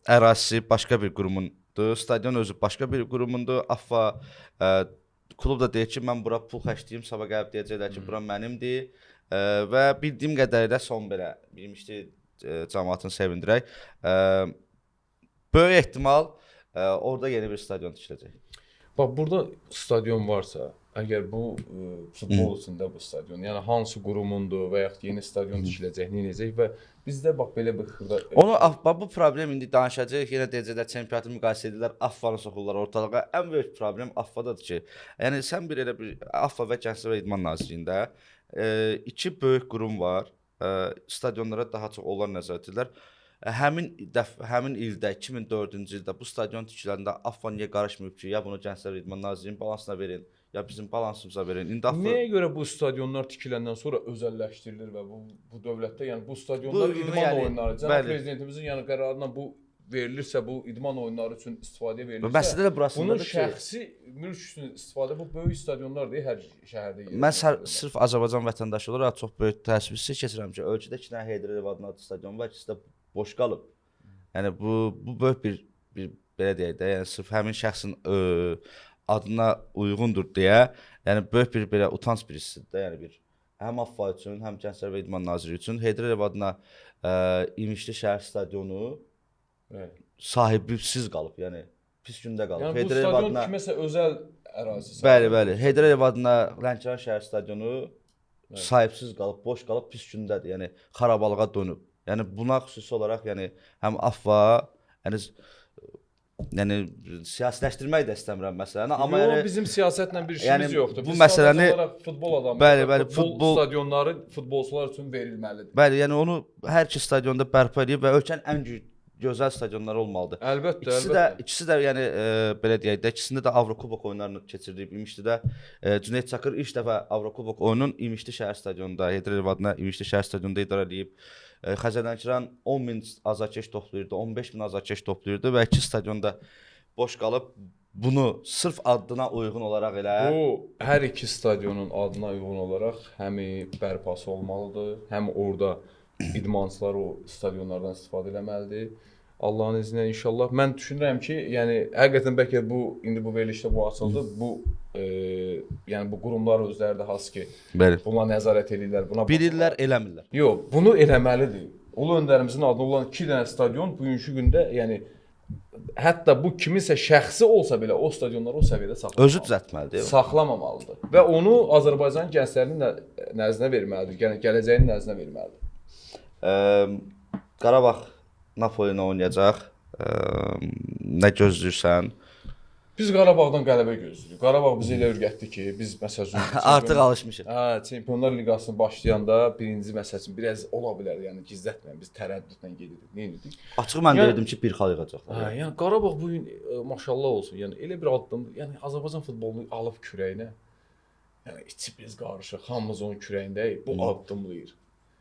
ərazisi başqa bir qurumundur. Stadion özü başqa bir qurumundur. AFFA klub da deyir ki, mən bura pul xərcləyim, sabah gəlib deyəcəklər ki, bura mənimdir. Və bildiyim qədərilə son belə bilmişdi cəmaatını sevindirək. Böyük ehtimal orada yeni bir stadion tikiləcək. Bax, burada stadion varsa, əgər bu futbol içində bu stadion, yəni hansı qurumundur və yaxud yeni stadion tikiləcək, nə edəcək və bizdə bax belə bir xırda Onu bu problem indi danışacağıq, yenə deyəcəklər çempionatı müqayisə edirlər, AFFA-nı soxurlar ortalığa. Ən böyük problem AFFA-dadır ki, yəni sən bir elə bir AFFA və Gənclər və İdman Nazirliyində iki böyük qurum var. Stadionlara daha çox onlar nəzarət edirlər. Həmin ildə 2004-cü ildə bu stadion tikiləndə AFFA niyə qarışmayıb ki, ya bunu Gənclər və İdman Nazirliyinin balansına verin, ya bizim balansımıza verin. İndi nəyə görə bu stadionlar tikiləndən sonra özəlləşdirilir və bu dövlətdə, yəni bu stadionlar idman oyunları, cənab prezidentimizin yəni qərarından bu verilirsə, bu idman oyunları üçün istifadəyə verilirsə, məsələ də burasındadır ki, bunun şəxsi mülk üçün istifadə bu böyük stadionlar deyil, hər şəhərdə yerləşir. Mən sırf Azərbaycan vətəndaşı olaraq çox böyük təəssüf keçirəm ki, ölkədə 2 dənə Heydər Əliyev adına stadion var, ikisi də boş qalıb. Yəni bu böyük bir belə deyək də, yəni sırf həmin şəxsin adına uyğundur deyə, yəni böyük bir belə utanc bir hissdir də, yəni bir həm AFFA üçün, həm Gənclər və İdman Nazirliyi üçün Heydər Əliyev adına İmişli şəhər stadionu sahibsiz qalıb, yəni pis gündə qalıb. Yəni bu stadion kiməsə özəl ərazisi. Bəli. Heydər Əliyev adına Lənkəran şəhər stadionu sahibsiz qalıb, boş qalıb, pis gündədir. Yəni xarabalığa dönüb. Yəni buna xüsusi olaraq yəni həm AFFA, yəni siyasiləşdirmək də istəmirəm məsələni, amma yəni bizim siyasətlə bir işimiz yoxdur. Bu məsələni futbol adamı, futbol stadionları futbolçular üçün verilməlidir. Bəli, yəni onu hər iki stadionda bərpa edib və ölkənin ən gözəl stadionları olmalıdır. Əlbəttə, İkisi də yəni belə deyək də, ikisində də Avrokubok oyunlarını keçirdib. İmişlidə Cüneyt Çakır ilk dəfə Avrokubok oyunun İmişli şəhər stadionunda, Heydər Əliyev adına İmişli şəhər stadionunda idarə edib. Xəzərlənkəran 10.000 azarkeş toplayırdı, 15.000 azarkeş toplayırdı və iki stadionda boş qalıb. Bunu sırf adına uyğun olaraq elə bu hər iki stadionun adına uyğun olaraq həm bərpası olmalıdır, həm orada idmançılar o stadionlardan istifadə etməlidir. Allahın izni ilə inşallah. Mən düşünürəm ki, yəni həqiqətən bəlkə bu indi bu verilişdə bu açıldı. Bu yəni bu qurumlar özləri də hansı ki, buna nəzarət edirlər, buna bilirlər, eləmirlər. Yox, bunu eləməlidir. Ulu öndərimizin adına olan 2 dənə stadion bugünkü gündə, yəni hətta bu kiminsə şəxsi olsa belə o stadionları o səviyyədə saxlamalıdır. Özü düzəltməlidir. Saxlamamalıdır və onu Azərbaycan gənclərinin nəzdinə verməlidir. Yəni gələcəyin nəzdinə verməlidir. Qarabağ Napoli ilə oynayacaq. Nə gözləyirsən? Biz Qarabağdan qələbə gözləyirik. Qarabağ bizi elə ürgətdi ki, biz məsələn artıq alışmışıq. Çempionlar Liqasını başlayanda birinci məsələn biraz ola bilər, yəni gizlətməyəm, biz tərəddüdlə gedirik. Nə edirik? Açıq mən deyirdim ki, bir xal yığacaqlar. Yəni Qarabağ bu gün maşallah olsun, yəni elə bir addım, yəni Azərbaycan futbolunu alıb kürəyinə. yəni içi biz qarışıq, hamımız onun kürəyindəyik, bu addımlayır.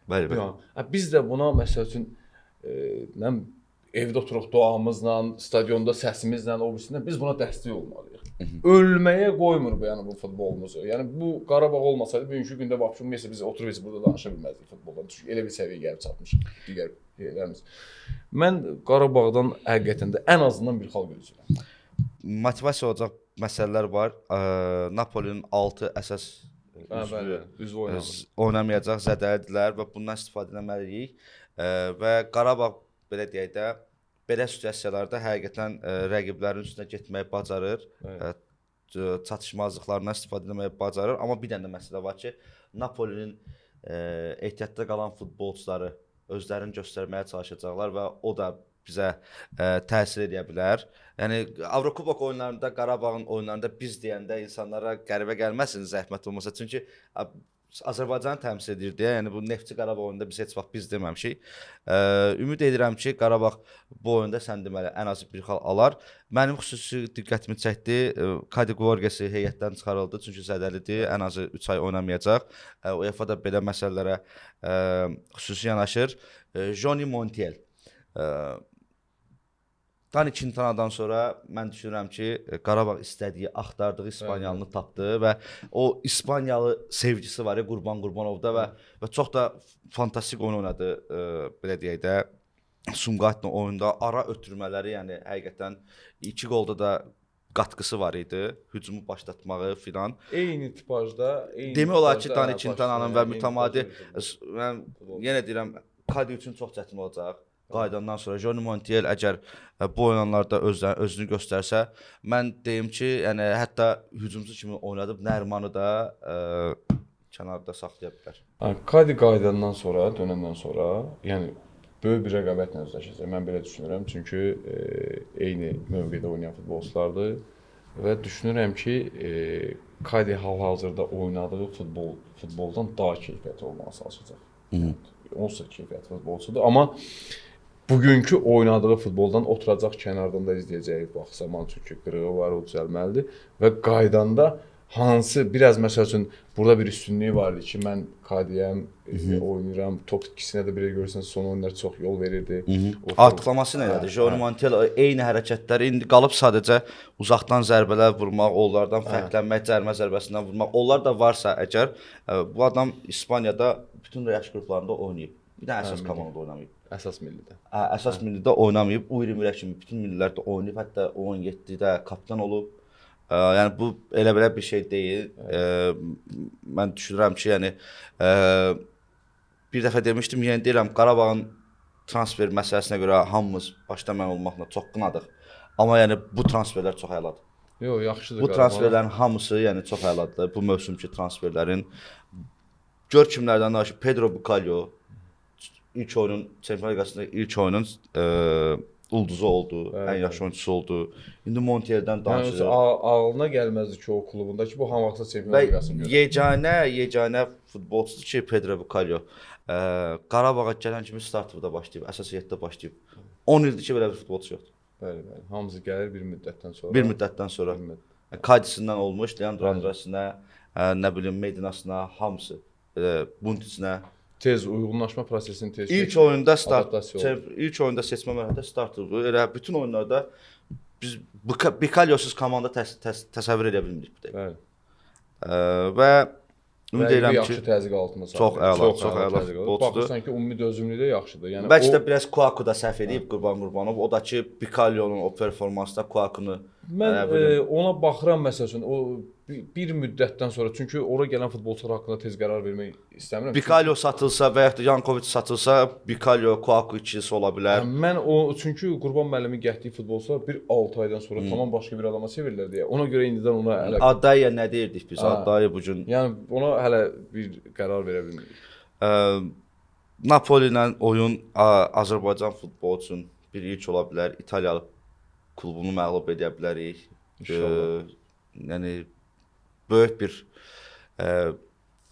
Bəli, bəli. Biz də buna məsəl üçün nə bilim, evdə oturuq duamızla, stadionda səsimizlə, o birisindən biz buna dəstək olmalıyıq. Ölməyə qoymur bu yəni bu futbolumuzu. Yəni bu Qarabağ olmasaydı bugünkü gündə vəbşi mesela biz oturub biz burada danışa bilməzdik futboldan. Çünki elə bir səviyyəyə gəlib çatmışıq digər yerlərimiz. Mən Qarabağdan həqiqətən də ən azından bir xal gözləyirəm. Motivasiya olacaq məsələlər var. Napolinin 6 əsas üzvü oynamayacaq, zədələdilər və bundan istifadə etməliyik. Və Qarabağ belə deyək də belə situasiyalarda həqiqətən rəqiblərin üstünə getməyi bacarır. Çatışmazlıqlarından istifadə etməyi bacarır. Amma bir dənə də məsələ var ki, Napolinin ehtiyatda qalan futbolçuları özlərini göstərməyə çalışacaqlar və o da bizə təsir edə bilər. Yəni Avrokubok oyunlarında, Qarabağın oyunlarında biz deyəndə insanlara qəribə gəlməsin zəhmət olmasa. Çünki Azərbaycanı təmsil edir deyə, yəni bu Neftçi Qarabağ oyununda biz heç vaxt biz deməmişik. Ümid edirəm ki, Qarabağ bu oyunda sən deməli ən az bir xal alar. Mənim xüsusi diqqətimi çəkdi. Kadi Gorgesi heyətdən çıxarıldı çünki zədəlidir. Ən azı 3 ay oynamayacaq. UEFA da belə məsələlərə xüsusi yanaşır. Johnny Montiel. Dani Quintanadan sonra mən düşünürəm ki, Qarabağ istədiyi, axtardığı İspanyalını tapdı və o İspaniyalı sevgisi var ya Qurban Qurbanovda və çox da fantastik oyun oynadı, belə deyək də. Sumqayıtla oyunda ara ötürmələri, yəni həqiqətən 2 qolda da qatqısı var idi, hücumu başlatmağı filan. Eyni tipajda, demək olar ki, Dani Quintananın və mütəmadi, mən yenə deyirəm, Kadi üçün çox çətin olacaq. Qaydandan sonra Johnny Montiel əgər bu oyunlarda özünü göstərsə, mən deyim ki, yəni hətta hücumçu kimi oynadıb Nərimanı da kənarda saxlaya bilər. Kadi qaydandan sonra, dönəndən sonra, yəni böyük bir rəqabətlə üzləşəcək. Mən belə düşünürəm, çünki eyni mövqedə oynayan futbolçulardır və düşünürəm ki, Kadi hal-hazırda oynadığı futboldan daha keyfiyyətli olmağa çalışacaq. Onsuz keyfiyyətli futbolçudur, amma bugünkü oynadığı futboldan oturacaq kənardan da izləyəcəyi bax zaman çünki qırığı var, o düzəlməlidir və qaydanda hansı biraz məsəl üçün burada bir üstünlüyü vardı ki, mən Kadiyəm, oynayıram, top itkisinə də belə görürsən son oyunlar çox yol verirdi. Artıqlaması nədir? Johnny Montiel eyni hərəkətləri indi qalıb sadəcə uzaqdan zərbələr vurmaq, onlardan fərqlənmək, cərimə zərbəsindən vurmaq. Onlar da varsa əgər bu adam İspaniyada bütün yaş qruplarında oynayıb. Bir də əsas komandada oynamayıb. Əsas millidə. Əsas millidə oynamayıb. U20-lər kimi bütün millilərdə oynayıb. Hətta 17-də kapitan olub. Yəni bu elə-belə bir şey deyil. Mən düşünürəm ki, yəni bir dəfə demişdim, yəni deyirəm Qarabağın transfer məsələsinə görə hamımız başda mən olmaqla çox qınadıq. Amma yəni bu transferlər çox əladır. Yox, yaxşıdır. Bu transferlərin hamısı yəni çox əladır. Bu mövsümki transferlərin gör kimlərdən danışır. Pedro Bucalho ilk oyunun Çempionlar Liqasında ilk oyunun ulduzu oldu, ən yaxşı oyunçusu oldu. İndi Montieldən danışır. Ağlına gəlməzdi ki, o klubundakı bu hamıqsa Çempionlar Liqasını görür. Yeganə futbolçudur ki, Pedro Bucalho. Qarabağa gələn kimi startda başlayıb, əsas heyətdə başlayıb. 10 ildir ki, belə bir futbolçu yoxdur. Bəli, bəli. Hamısı gəlir bir müddətdən sonra. Bir müddətdən sonra. Kadisindən olmuş, Leandro Andrasinə, nə bilim Medinasına, hamısı, Buntisinə. Tez uyğunlaşma prosesini tez. İlk oyunda seçmə mərhələsində startdır. Elə bütün oyunlarda biz Bucalhosuz komanda təsəvvür edə bilmirik. Bəli. Və ümid edirəm ki, yaxşı təzyiq altında çox əla futbolçudur. Baxırsan ki, ümumi dözümlülüyü də yaxşıdır. Yəni bəlkə də biraz Kouakou da səhv edib Qurban Qurbanov. O da ki, Bucalhonun o performansda Kouakounu mən ona baxıram məsəl üçün o bir müddətdən sonra çünki ora gələn futbolçular haqqında tez qərar vermək istəmirəm. Bucalho satılsa və ya da Yankovic satılsa, Bucalho, Kouakou ikisi ola bilər. Mən o çünki Qurban müəllimin gətirdiyi futbolçular bir 6 aydan sonra tamam başqa bir adama çevirirlər deyə. Ona görə indidən ona hələ Adaya nə deyirdik biz? Adaya bu gün. Yəni ona hələ bir qərar verə bilmirik. Napoli ilə oyun Azərbaycan futbolu üçün bir ilk ola bilər. İtaliyalı klubunu məğlub edə bilərik. İnşallah. Yəni böyük bir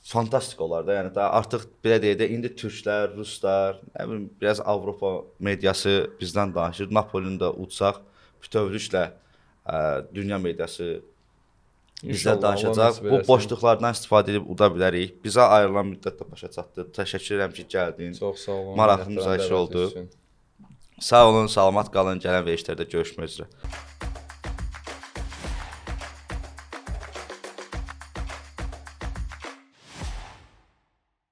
fantastik olar da. Yəni da artıq belə deyək də indi türklər, ruslar, nə bilim biraz Avropa mediası bizdən danışır. Napolini də utsaq bütövlüklə dünya mediası bizlə İnşallah, Allah danışacaq. nəsib Bu eləsin. boşluqlardan istifadə edib uda bilərik. Bizə ayrılan müddət də başa çatdı. Təşəkkür edirəm ki, gəldin. Çox sağ olun. Maraqlı minnətdaram müzakirə dəvətiniz oldu. üçün. Sağ olun, salamat qalın. Gələn verilişlərdə görüşmək üzrə.